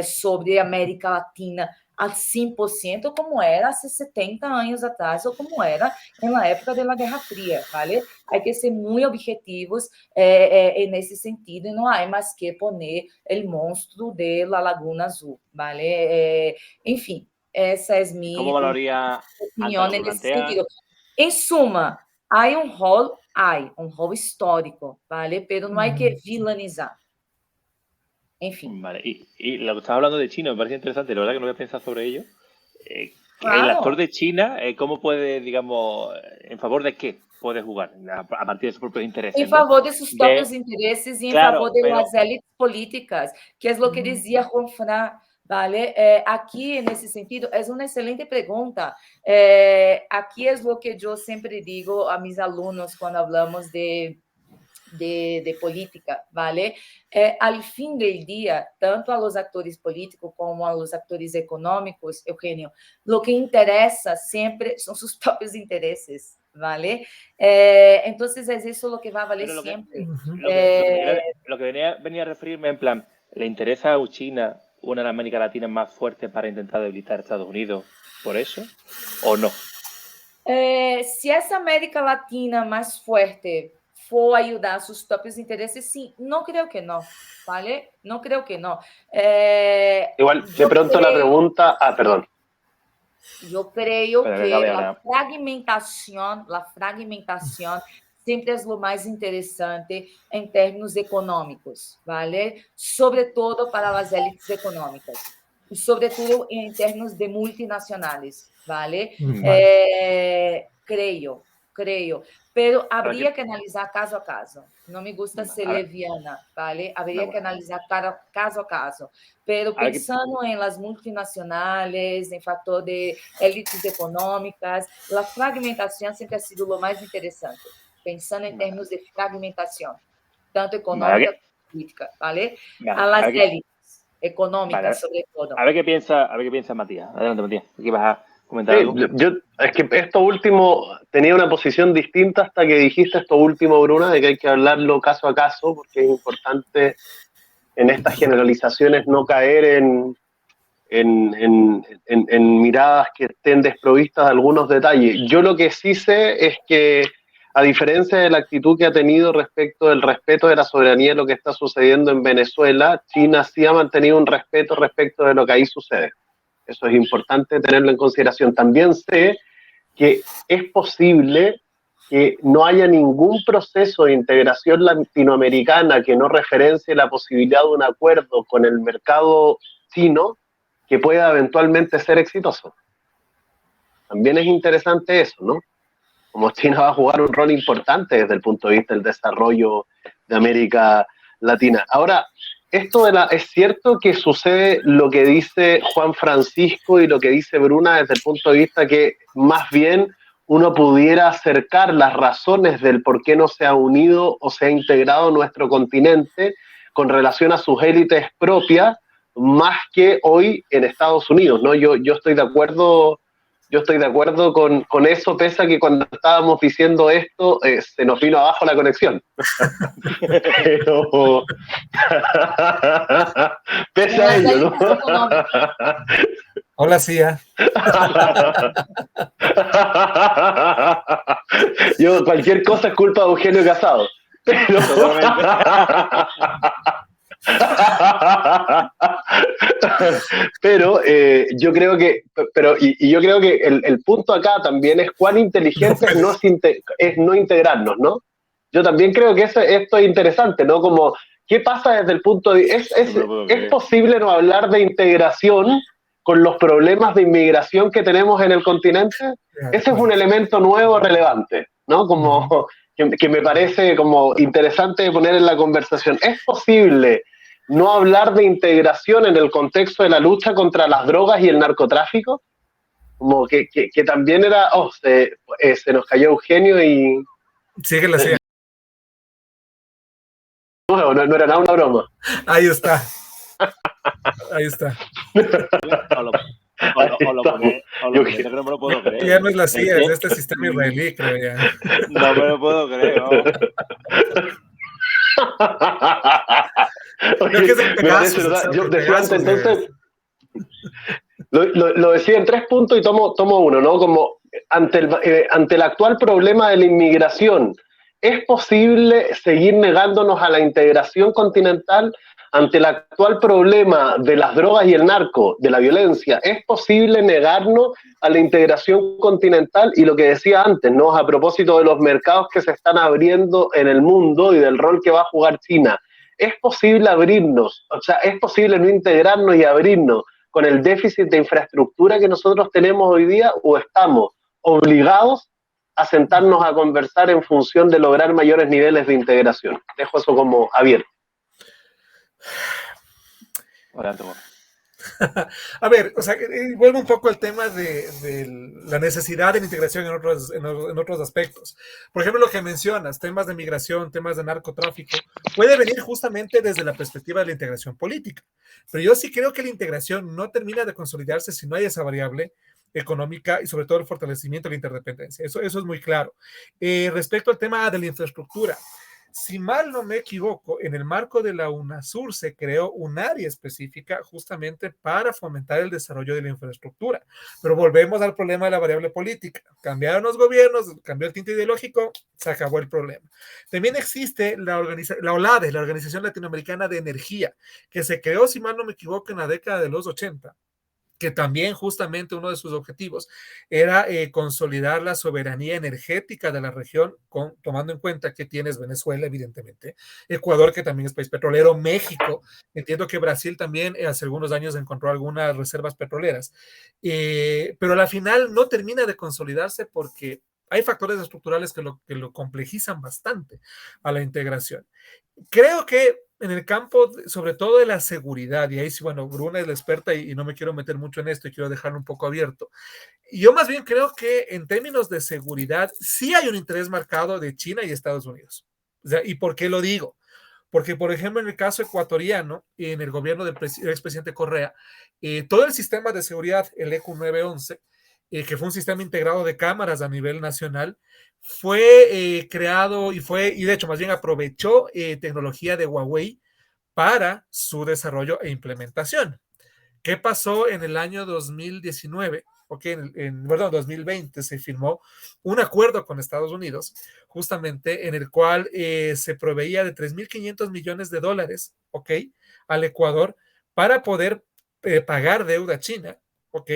sobre a América Latina al 100% como era há 70 anos atrás ou como era na época da Guerra Fria, ¿vale? Há que ser muito objetivos nesse sentido e não há mais que poner o monstro da Laguna Azul, ¿vale? Enfim, essa é minha opinião nesse sentido. Em suma, há um rol histórico, ¿vale? Pero não há que vilanizar. En fin. Vale, y lo que estás hablando de China me parece interesante, la verdad que no había pensado sobre ello. Claro. El actor de China, ¿cómo puede, digamos, en favor de qué puede jugar? A partir de sus propios intereses. En favor de sus propios intereses y en favor de las élites políticas, que es lo que decía Juan Fran, ¿vale? Aquí, en ese sentido, es una excelente pregunta. Aquí es lo que yo siempre digo a mis alumnos cuando hablamos de política, ¿vale? Al fin del día, tanto a los actores políticos como a los actores económicos, Eugenio, lo que interesa siempre son sus propios intereses, ¿vale? Entonces es eso lo que va a valer siempre. Lo que venía a referirme en plan, ¿le interesa a China una de las América Latina más fuerte para intentar debilitar a Estados Unidos por eso o no? Si esa América Latina más fuerte for ayudar a sus propios intereses, sí, no creo que no, ¿vale? No creo que no. Igual, de pronto la pregunta... perdón. Yo creo que la fragmentación sempre é o mais interessante em termos econômicos, ¿vale? Sobretudo para as élites econômicas, e sobretudo em termos de multinacionais, ¿vale? Creio. Pero habría que analisar caso a caso. No me gusta ser leviana, ¿vale? Habría que analizar caso a caso. Pero pensando en las multinacionales, en factor de élites económicas, la fragmentación siempre ha sido lo más interesante. Pensando en términos de fragmentación, tanto económica como política, ¿vale? A las élites económicas, sobre todo. A ver qué piensa Matías. Adelante, Matías. Aquí vas a comentar algo. Es que esto último tenía una posición distinta hasta que dijiste esto último, Bruna, de que hay que hablarlo caso a caso, porque es importante en estas generalizaciones no caer en miradas que estén desprovistas de algunos detalles. Yo lo que sí sé es que, a diferencia de la actitud que ha tenido respecto del respeto de la soberanía de lo que está sucediendo en Venezuela, China sí ha mantenido un respeto respecto de lo que ahí sucede. Eso es importante tenerlo en consideración. También sé que es posible que no haya ningún proceso de integración latinoamericana que no referencie la posibilidad de un acuerdo con el mercado chino que pueda eventualmente ser exitoso. También es interesante eso, ¿no? Como China va a jugar un rol importante desde el punto de vista del desarrollo de América Latina. Ahora, es cierto que sucede lo que dice Juan Francisco y lo que dice Bruna desde el punto de vista que más bien uno pudiera acercar las razones del por qué no se ha unido o se ha integrado nuestro continente con relación a sus élites propias, más que hoy en Estados Unidos, ¿no? Yo estoy de acuerdo Yo estoy de acuerdo con eso, pese a que cuando estábamos diciendo esto se nos vino abajo la conexión. Pero pese a ello, ¿no? Hola, Cia. Yo, cualquier cosa es culpa de Eugenio Casado. Pero... pero yo creo que yo creo que el punto acá también es cuán inteligente es no integrarnos, ¿no? Yo también creo que esto es interesante, ¿no? Como, ¿qué pasa desde el punto de... ¿Es posible no hablar de integración con los problemas de inmigración que tenemos en el continente? Ese es un elemento nuevo relevante, ¿no? Como... que me parece como interesante de poner en la conversación. ¿Es posible no hablar de integración en el contexto de la lucha contra las drogas y el narcotráfico? Como que también era... se nos cayó Eugenio y... Sigue la silla. No era nada una broma. Ahí está. Ahí está. O lo pone, que no me lo puedo creer. Ya no es la silla, es este sistema israelí, creo ya. No me lo puedo creer, ¿no? Yo decía antes, entonces, lo decía en 3 puntos y tomo uno, ¿no? Como ante el actual problema de la inmigración, ¿es posible seguir negándonos a la integración continental? Ante el actual problema de las drogas y el narco, de la violencia, ¿es posible negarnos a la integración continental? Y lo que decía antes, ¿no? A propósito de los mercados que se están abriendo en el mundo y del rol que va a jugar China, ¿es posible abrirnos? O sea, ¿es posible no integrarnos y abrirnos con el déficit de infraestructura que nosotros tenemos hoy día, o estamos obligados a sentarnos a conversar en función de lograr mayores niveles de integración? Dejo eso como abierto. A ver, o sea, vuelvo un poco al tema de la necesidad de integración en otros aspectos. Por ejemplo, lo que mencionas, temas de migración, temas de narcotráfico, puede venir justamente desde la perspectiva de la integración política. Pero yo sí creo que la integración no termina de consolidarse si no hay esa variable económica y sobre todo el fortalecimiento de la interdependencia. Eso es muy claro. Respecto al tema de la infraestructura, si mal no me equivoco, en el marco de la UNASUR se creó un área específica justamente para fomentar el desarrollo de la infraestructura. Pero volvemos al problema de la variable política. Cambiaron los gobiernos, cambió el tinte ideológico, se acabó el problema. También existe la OLADE, la Organización Latinoamericana de Energía, que se creó, si mal no me equivoco, en la década de los 80, que también justamente uno de sus objetivos era consolidar la soberanía energética de la región, tomando en cuenta que tienes Venezuela, evidentemente, Ecuador, que también es país petrolero, México, entiendo que Brasil también hace algunos años encontró algunas reservas petroleras, pero a la final no termina de consolidarse porque hay factores estructurales que lo complejizan bastante a la integración. Creo que en el campo, sobre todo de la seguridad, y ahí sí, bueno, Bruna es la experta y no me quiero meter mucho en esto y quiero dejarlo un poco abierto. Y yo más bien creo que en términos de seguridad sí hay un interés marcado de China y Estados Unidos. O sea, ¿y por qué lo digo? Porque, por ejemplo, en el caso ecuatoriano, en el gobierno del expresidente Correa, todo el sistema de seguridad, el ECU 911, que fue un sistema integrado de cámaras a nivel nacional, fue creado y de hecho más bien aprovechó tecnología de Huawei para su desarrollo e implementación. ¿Qué pasó en el año 2019? Perdón, 2020 se firmó un acuerdo con Estados Unidos, justamente en el cual se proveía de 3.500 millones de dólares, ¿ok? Al Ecuador para poder pagar deuda a China, ¿ok?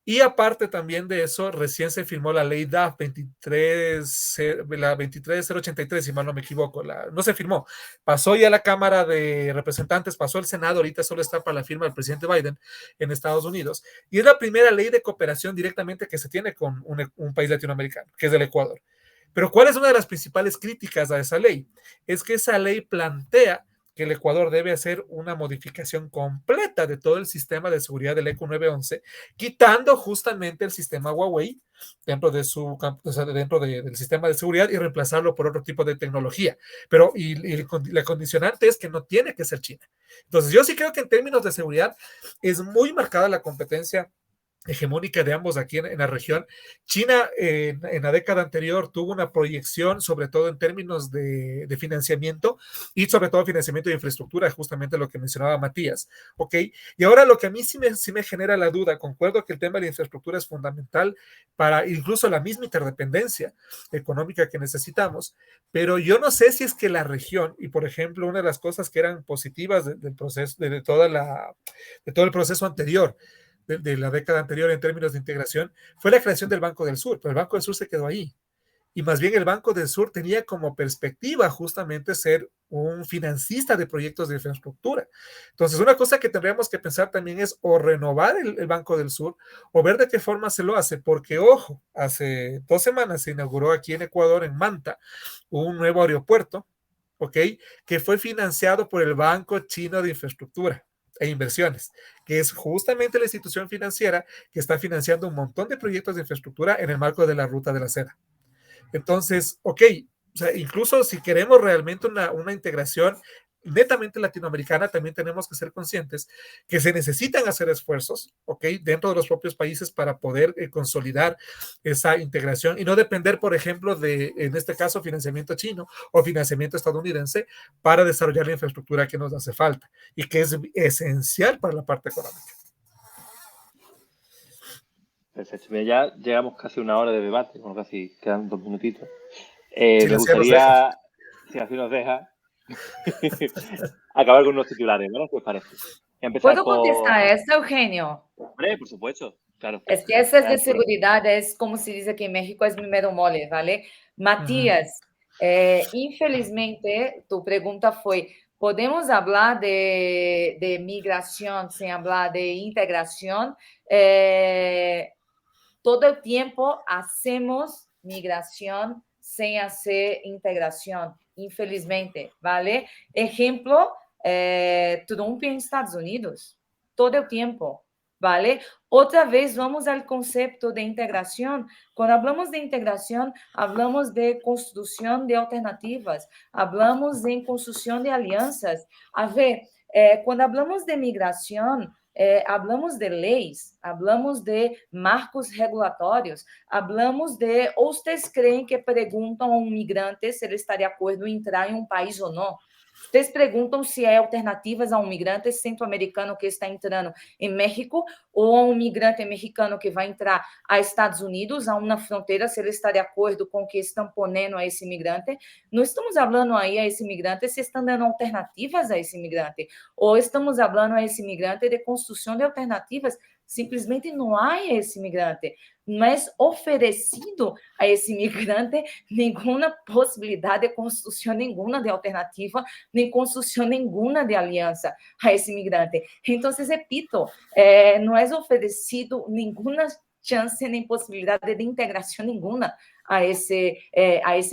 Y aparte también de eso, recién se firmó la ley DAF 23083, si mal no me equivoco. No se firmó. Pasó ya a la Cámara de Representantes, pasó al Senado, ahorita solo está para la firma del presidente Biden en Estados Unidos. Y es la primera ley de cooperación directamente que se tiene con un país latinoamericano, que es el Ecuador. Pero ¿cuál es una de las principales críticas a esa ley? Es que esa ley plantea que el Ecuador debe hacer una modificación completa de todo el sistema de seguridad del ECU 911, quitando justamente el sistema Huawei dentro del sistema de seguridad y reemplazarlo por otro tipo de tecnología. Pero la condicionante es que no tiene que ser China. Entonces yo sí creo que en términos de seguridad es muy marcada la competencia hegemónica de ambos aquí en la región. China en la década anterior tuvo una proyección, sobre todo en términos de financiamiento y sobre todo financiamiento de infraestructura, justamente lo que mencionaba Matías, ¿ok? Y ahora lo que a mí sí me genera la duda, concuerdo que el tema de la infraestructura es fundamental para incluso la misma interdependencia económica que necesitamos, pero yo no sé si es que la región, y por ejemplo, una de las cosas que eran positivas del proceso, de todo el proceso anterior, de la década anterior en términos de integración, fue la creación del Banco del Sur, pero el Banco del Sur se quedó ahí. Y más bien el Banco del Sur tenía como perspectiva justamente ser un financista de proyectos de infraestructura. Entonces, una cosa que tendríamos que pensar también es o renovar el Banco del Sur o ver de qué forma se lo hace, porque ojo, hace 2 semanas se inauguró aquí en Ecuador, en Manta, un nuevo aeropuerto, ¿ok? Que fue financiado por el Banco Chino de Infraestructura e Inversiones, que es justamente la institución financiera que está financiando un montón de proyectos de infraestructura en el marco de la Ruta de la Seda. Entonces, ok, o sea, incluso si queremos realmente una integración netamente latinoamericana, también tenemos que ser conscientes que se necesitan hacer esfuerzos, ¿ok? Dentro de los propios países para poder consolidar esa integración y no depender, por ejemplo, de, en este caso, financiamiento chino o financiamiento estadounidense para desarrollar la infraestructura que nos hace falta y que es esencial para la parte económica. Perfecto. Mira, ya llegamos casi una hora de debate, bueno, casi quedan 2 minutitos. Si Me gustaría, si así nos deja, acabar con unos titulares, ¿no? ¿Qué os parece? Empezar ¿Puedo por... contestar esta, Eugenio? Hombre, por supuesto, claro. Es que esa es de seguridad, es como se dice aquí en México, es mi mero mole, ¿vale? Matías, infelizmente tu pregunta fue, ¿podemos hablar de migración sin hablar de integración? Todo el tiempo hacemos migración sin hacer integración, infelizmente, ¿vale? Ejemplo, Trump en Estados Unidos, todo el tiempo, ¿vale? Otra vez vamos al concepto de integración. Cuando hablamos de integración, hablamos de construcción de alternativas, hablamos de construcción de alianzas. A ver, cuando hablamos de migración, hablamos de leis, hablamos de marcos regulatórios, hablamos de, ou vocês creem que perguntam a um migrante se ele está de acordo em entrar em um país ou não? Vocês perguntam se é alternativas a um migrante centro-americano que está entrando em México ou a um migrante mexicano que vai entrar a Estados Unidos, a uma fronteira, se ele está de acordo com o que estão ponendo a esse migrante. Não estamos falando aí a esse migrante se estão dando alternativas a esse migrante, ou estamos falando a esse migrante de construção de alternativas. Simplesmente não há esse migrante, não é oferecido a esse migrante nenhuma possibilidade de construção nenhuma de alternativa, nem construção nenhuma de aliança a esse migrante. Então, repito, não é oferecido nenhuma chance nem possibilidade de integração nenhuma a esse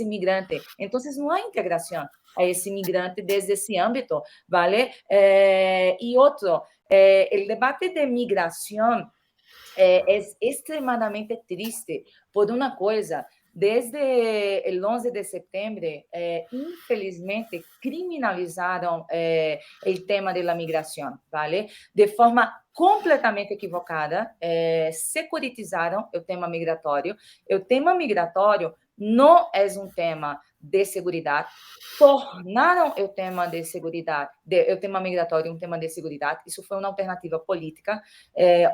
migrante. Então, não há integração a esse migrante desde esse âmbito, ¿vale? E outro, el debate de migración es extremadamente triste por una cosa. Desde el 11 de septiembre, infelizmente, criminalizaron el tema de la migración, ¿vale? De forma completamente equivocada, securitizaram o tema migratório. O tema migratório não é um tema de seguridade, tornaram o tema de seguridade, o tema migratório um tema de seguridade. Isso foi uma alternativa política,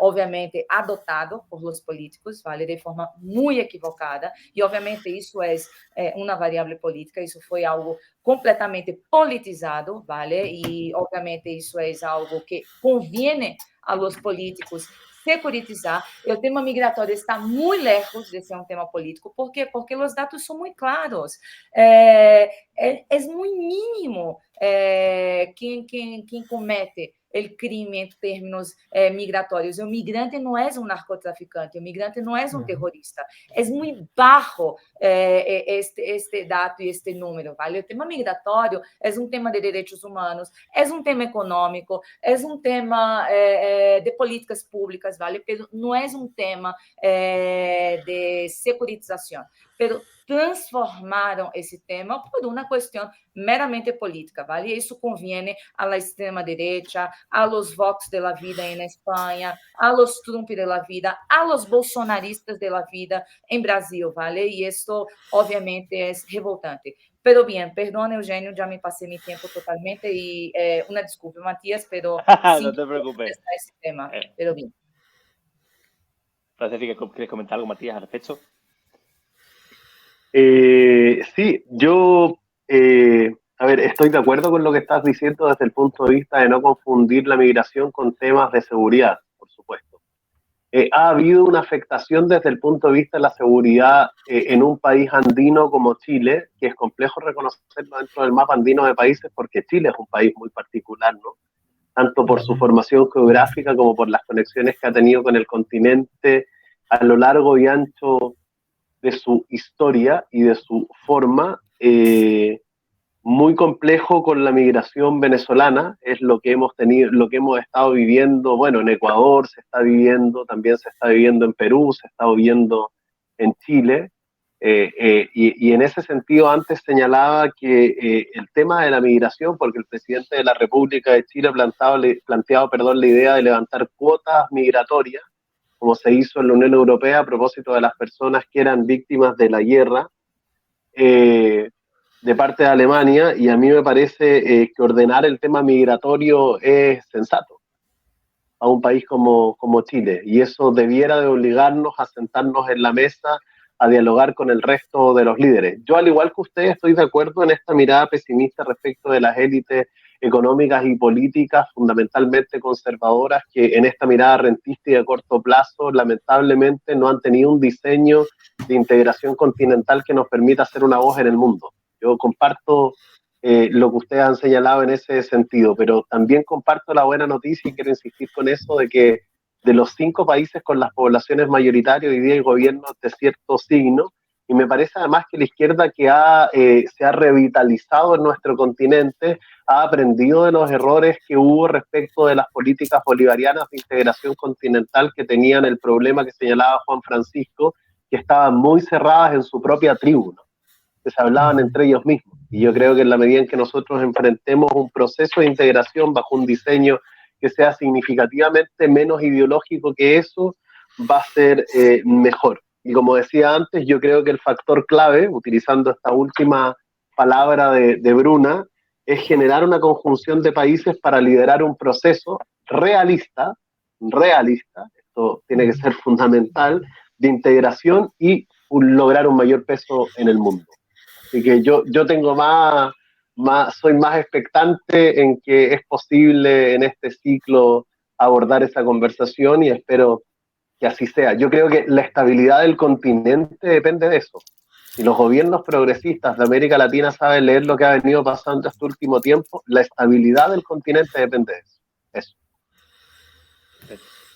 obviamente adotado por los políticos, vale, de forma muito equivocada, e obviamente isso é uma variável política, isso foi algo completamente politizado, vale, e obviamente isso é algo que conviene a los políticos securitizar. O tema migratório está muito lejos de ser um tema político. Por quê? Porque os dados são muito claros. É muito mínimo quem comete o crime em termos migratórios. O migrante não é um narcotraficante, o migrante não é um terrorista. É muito baixo este dado e este número, vale? O tema migratório é um tema de direitos humanos, é um tema econômico, é um tema de políticas públicas, vale? Não é um tema de securitização. Pero transformaram esse tema por uma questão meramente política, ¿vale? Isso conviene a la extrema-direita, a los Vox de la vida em Espanha, a los Trump de la vida, a los bolsonaristas de la vida em Brasil, ¿vale? E isso, obviamente, é revoltante. Pero bien, perdón, Eugenio, ya me pasé mi tiempo totalmente y una disculpa, Matías, pero sí No te preocupes. está ese tema, pero bien. ¿Quieres comentar algo, Matías, al respecto? Sí, yo, a ver, estoy de acuerdo con lo que estás diciendo desde el punto de vista de no confundir la migración con temas de seguridad, por supuesto. Ha habido una afectación desde el punto de vista de la seguridad en un país andino como Chile, que es complejo reconocerlo dentro del mapa andino de países porque Chile es un país muy particular, ¿no? Tanto por su formación geográfica como por las conexiones que ha tenido con el continente a lo largo y ancho de su historia y de su forma. Muy complejo con la migración venezolana, es lo que hemos tenido, lo que hemos estado viviendo, bueno, en Ecuador se está viviendo, también se está viviendo en Perú, se está viviendo en Chile, y en ese sentido antes señalaba que el tema de la migración, porque el presidente de la República de Chile planteaba la idea de levantar cuotas migratorias, como se hizo en la Unión Europea a propósito de las personas que eran víctimas de la guerra, de parte de Alemania, y a mí me parece que ordenar el tema migratorio es sensato a un país como Chile, y eso debiera de obligarnos a sentarnos en la mesa a dialogar con el resto de los líderes. Yo, al igual que ustedes, estoy de acuerdo en esta mirada pesimista respecto de las élites económicas y políticas fundamentalmente conservadoras que en esta mirada rentista y de corto plazo lamentablemente no han tenido un diseño de integración continental que nos permita ser una voz en el mundo. Yo comparto lo que ustedes han señalado en ese sentido, pero también comparto la buena noticia y quiero insistir con eso de que de los 5 países con las poblaciones mayoritarias hoy día hay gobiernos de cierto signo, y me parece además que la izquierda que se ha revitalizado en nuestro continente ha aprendido de los errores que hubo respecto de las políticas bolivarianas de integración continental que tenían el problema que señalaba Juan Francisco, que estaban muy cerradas en su propia tribu, ¿no? Que se hablaban entre ellos mismos. Y yo creo que en la medida en que nosotros enfrentemos un proceso de integración bajo un diseño que sea significativamente menos ideológico que eso, va a ser mejor. Y como decía antes, yo creo que el factor clave, utilizando esta última palabra de Bruna, es generar una conjunción de países para liderar un proceso realista, esto tiene que ser fundamental, de integración y lograr un mayor peso en el mundo. Así que yo tengo soy más expectante en que es posible en este ciclo abordar esa conversación y espero que así sea. Yo creo que la estabilidad del continente depende de eso. Si los gobiernos progresistas de América Latina saben leer lo que ha venido pasando este último tiempo, la estabilidad del continente depende de eso.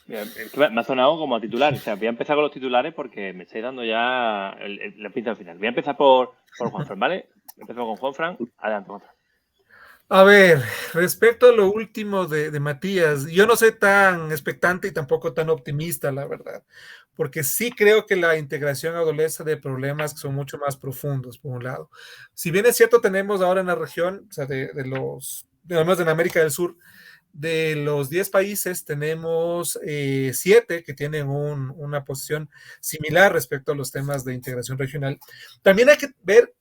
Me ha sonado como a titular. O sea, voy a empezar con los titulares porque me estáis dando ya la pinta al final. Voy a empezar por Juanfran, ¿vale? Empezamos con Juanfran. Adelante, Juanfran. A ver, respecto a lo último de Matías, yo no soy tan expectante y tampoco tan optimista, la verdad, porque sí creo que la integración adolece de problemas que son mucho más profundos, por un lado. Si bien es cierto, tenemos ahora en la región, o sea, además en América del Sur, de los 10 países tenemos 7 que tienen una posición similar respecto a los temas de integración regional. También hay que ver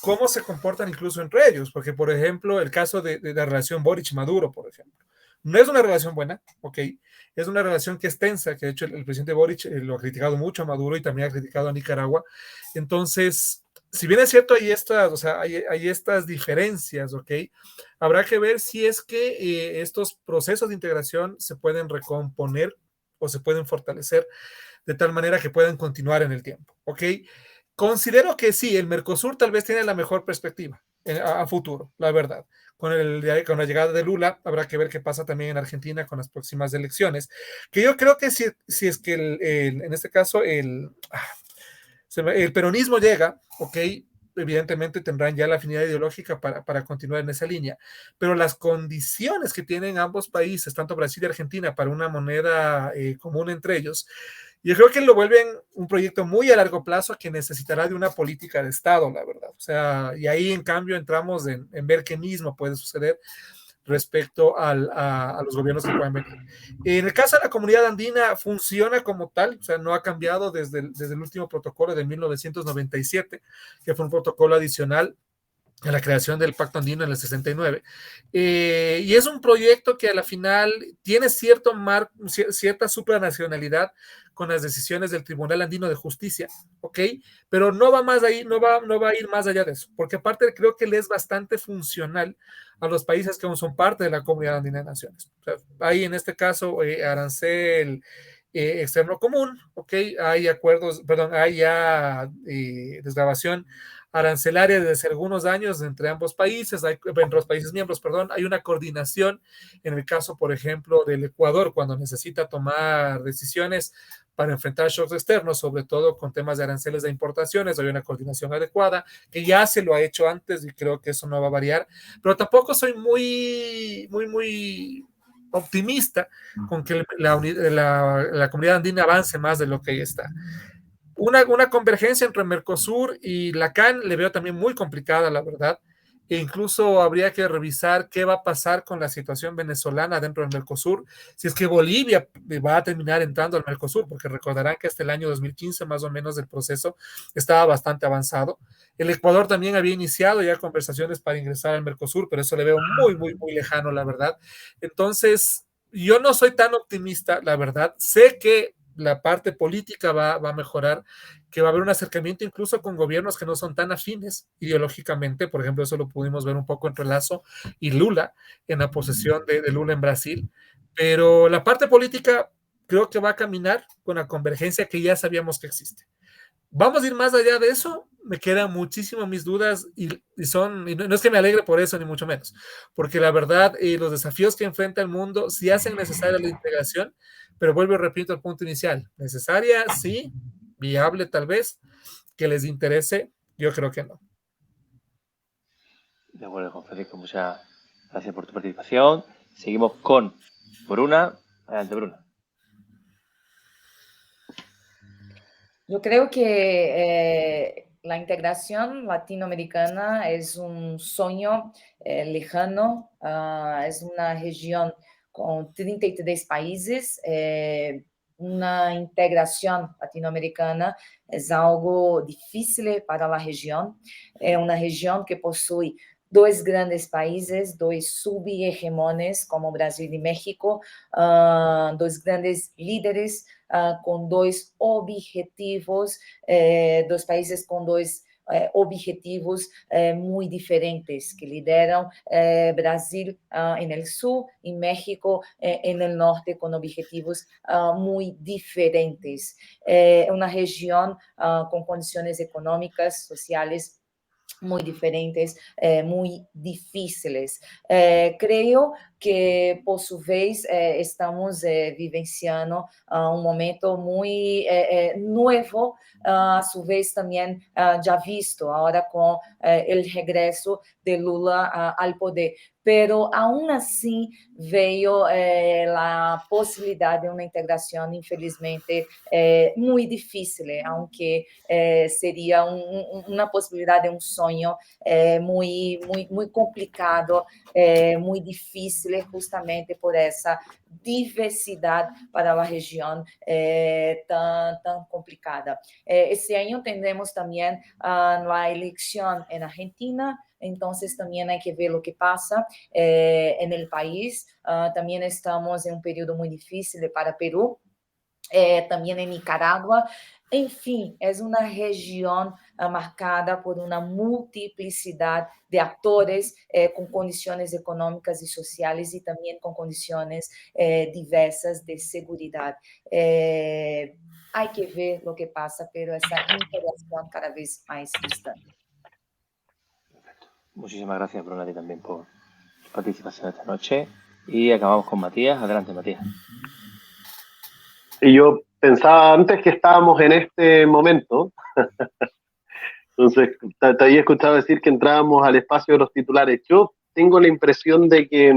cómo se comportan incluso entre ellos, porque por ejemplo el caso de la relación Boric-Maduro, por ejemplo, no es una relación buena, ok, es una relación que es tensa, que de hecho el presidente Boric lo ha criticado mucho a Maduro y también ha criticado a Nicaragua. Entonces, si bien es cierto, hay estas diferencias, ok, habrá que ver si es que estos procesos de integración se pueden recomponer o se pueden fortalecer de tal manera que puedan continuar en el tiempo, ok. Considero que sí, el Mercosur tal vez tiene la mejor perspectiva a futuro, la verdad. Con la llegada de Lula, habrá que ver qué pasa también en Argentina con las próximas elecciones. Que yo creo que si es que en este caso el peronismo llega, ok, evidentemente tendrán ya la afinidad ideológica para continuar en esa línea, pero las condiciones que tienen ambos países, tanto Brasil y Argentina, para una moneda común entre ellos, yo creo que lo vuelven un proyecto muy a largo plazo que necesitará de una política de Estado, la verdad. O sea, y ahí en cambio entramos en ver qué mismo puede suceder respecto a los gobiernos que puedan venir. En el caso de la comunidad andina, funciona como tal, o sea, no ha cambiado desde el último protocolo de 1997, que fue un protocolo adicional a la creación del Pacto Andino en el 69. Y es un proyecto que a la final tiene cierta supranacionalidad con las decisiones del Tribunal Andino de Justicia, ¿ok? Pero no va más ahí, no va a ir más allá de eso, porque aparte creo que le es bastante funcional a los países que aún son parte de la Comunidad Andina de Naciones. O sea, hay en este caso arancel externo común, ¿ok? Hay acuerdos, perdón, hay ya desgravación arancelaria desde hace algunos años entre ambos países, entre los países miembros, perdón, hay una coordinación en el caso, por ejemplo, del Ecuador, cuando necesita tomar decisiones para enfrentar shocks externos, sobre todo con temas de aranceles de importaciones, hay una coordinación adecuada, que ya se lo ha hecho antes y creo que eso no va a variar, pero tampoco soy muy optimista con que la comunidad andina avance más de lo que ya está. Una convergencia entre Mercosur y la CAN le veo también muy complicada, la verdad. E incluso habría que revisar qué va a pasar con la situación venezolana dentro del Mercosur, si es que Bolivia va a terminar entrando al Mercosur, porque recordarán que hasta el año 2015 más o menos el proceso estaba bastante avanzado. El Ecuador también había iniciado ya conversaciones para ingresar al Mercosur, pero eso le veo muy lejano, la verdad. Entonces, yo no soy tan optimista, la verdad. Sé que la parte política va a mejorar, que va a haber un acercamiento incluso con gobiernos que no son tan afines ideológicamente. Por ejemplo, eso lo pudimos ver un poco entre Lasso y Lula en la posesión de Lula en Brasil. Pero la parte política creo que va a caminar con la convergencia que ya sabíamos que existe. Vamos a ir más allá de eso, me quedan muchísimas mis dudas y no es que me alegre por eso, ni mucho menos, porque la verdad, los desafíos que enfrenta el mundo sí hacen necesaria la integración, pero vuelvo y repito el punto inicial, necesaria, sí, viable tal vez, que les interese, yo creo que no. De acuerdo, Juan Francisco, muchas gracias por tu participación. Seguimos con Bruna. Adelante, Bruna. Yo creo que la integración latinoamericana es un sueño lejano, es una región con 33 países. Una integración latinoamericana es algo difícil para la región. Es una región que posee dos grandes países, dos subhegemones como Brasil y México, dos grandes líderes com dois objetivos, dos países com dois objetivos muito diferentes, que lideram Brasil em el sul e México em el norte, com objetivos muito diferentes. É uma região com condições econômicas, sociais muy diferentes, muy difíciles. Creo que, por su vez, estamos vivenciando un momento muy nuevo, a su vez también ya visto ahora con el regreso de Lula al poder. Pero aún así veo la posibilidad de una integración, infelizmente, muy difícil, aunque sería una posibilidad de un sueño muy complicado, muy difícil, justamente por esa diversidad para la región tan complicada. Este año tendremos también la elección en Argentina, entonces también hay que ver lo que pasa en el país. También estamos en un periodo muy difícil para Perú, también en Nicaragua. Enfim, é uma região marcada por uma multiplicidade de atores com condições econômicas e sociais e também com condições diversas de segurança. Há que ver o que passa, mas essa integração cada vez mais distante. Perfecto. Muchísimas gracias, Bruna, a ti también por tu participación esta noche. Y acabamos con Matías. Adelante, Matías. Y yo pensaba antes que estábamos en este momento Entonces, te había escuchado decir que entrábamos al espacio de los titulares. Yo tengo la impresión de que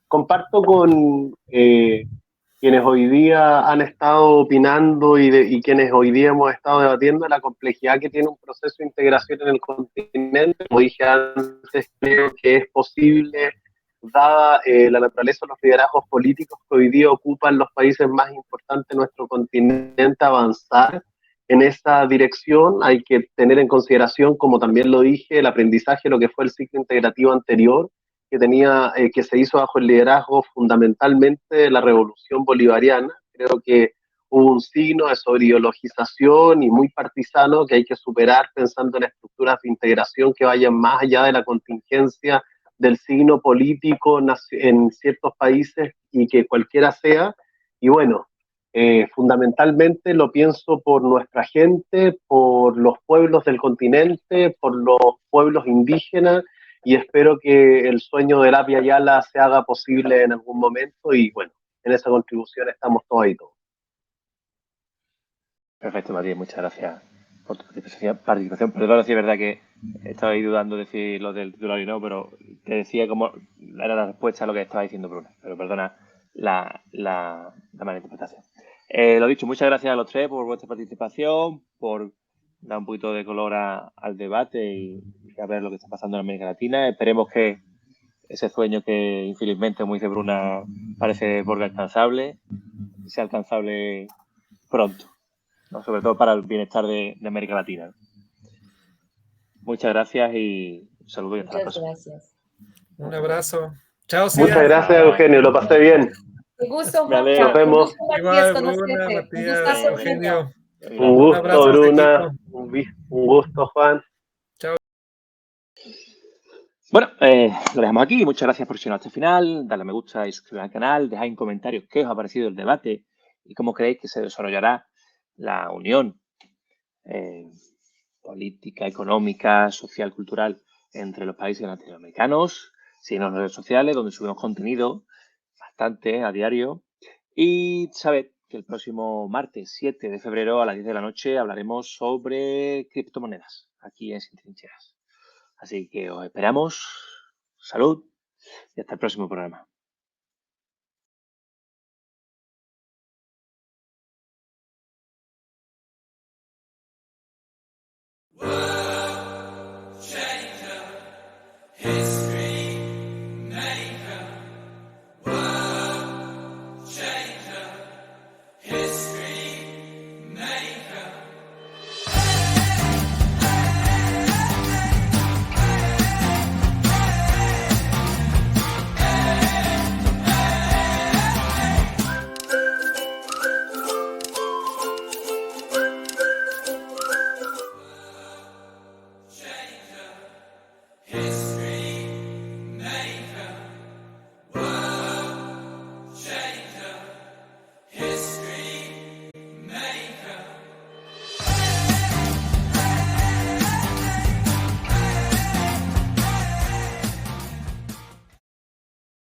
comparto con quienes hoy día han estado opinando y quienes hoy día hemos estado debatiendo la complejidad que tiene un proceso de integración en el continente. Como dije antes, creo que es posible, dada la naturaleza de los liderazgos políticos que hoy día ocupan los países más importantes de nuestro continente, avanzar en esa dirección. Hay que tener en consideración, como también lo dije, el aprendizaje de lo que fue el ciclo integrativo anterior, que se hizo bajo el liderazgo fundamentalmente de la Revolución Bolivariana. Creo que hubo un signo de sobreideologización y muy partisano que hay que superar pensando en estructuras de integración que vayan más allá de la contingencia del signo político en ciertos países y que cualquiera sea. Y bueno, fundamentalmente lo pienso por nuestra gente, por los pueblos del continente, por los pueblos indígenas, y espero que el sueño de Lapia Ayala se haga posible en algún momento y bueno, en esa contribución estamos todos ahí todos. Perfecto, Matías, muchas gracias por tu participación. Perdón, si es verdad que estaba ahí dudando de decir lo del titular y no, pero te decía cómo era la respuesta a lo que estaba diciendo Bruno. Pero perdona la mala interpretación. Lo dicho, muchas gracias a los tres por vuestra participación, por dar un poquito de color al debate y a ver lo que está pasando en América Latina. Esperemos que ese sueño que infelizmente, como dice Bruna, parece por alcanzable, sea alcanzable pronto, ¿no? Sobre todo para el bienestar de América Latina. Muchas gracias y un saludo y hasta la próxima. Gracias. Un abrazo. Chao, Muchas gracias, Eugenio, lo pasé bien. Un gusto, Me alegro. Nos vemos. Igual, Bruna, Matías, Eugenio. Un gusto, abrazo a este Bruna. equipo. Un gusto, Juan. Chao. Bueno, lo dejamos aquí. Muchas gracias por llegar hasta el final. Darle a me gusta y suscribir al canal. Dejad en comentarios qué os ha parecido el debate y cómo creéis que se desarrollará la unión política, económica, social, cultural entre los países latinoamericanos. Síguenos en las redes sociales donde subimos contenido bastante a diario. Y sabed que el próximo martes 7 de febrero a las 10 de la noche hablaremos sobre criptomonedas aquí en Sin Trincheras. Así que os esperamos. Salud y hasta el próximo programa.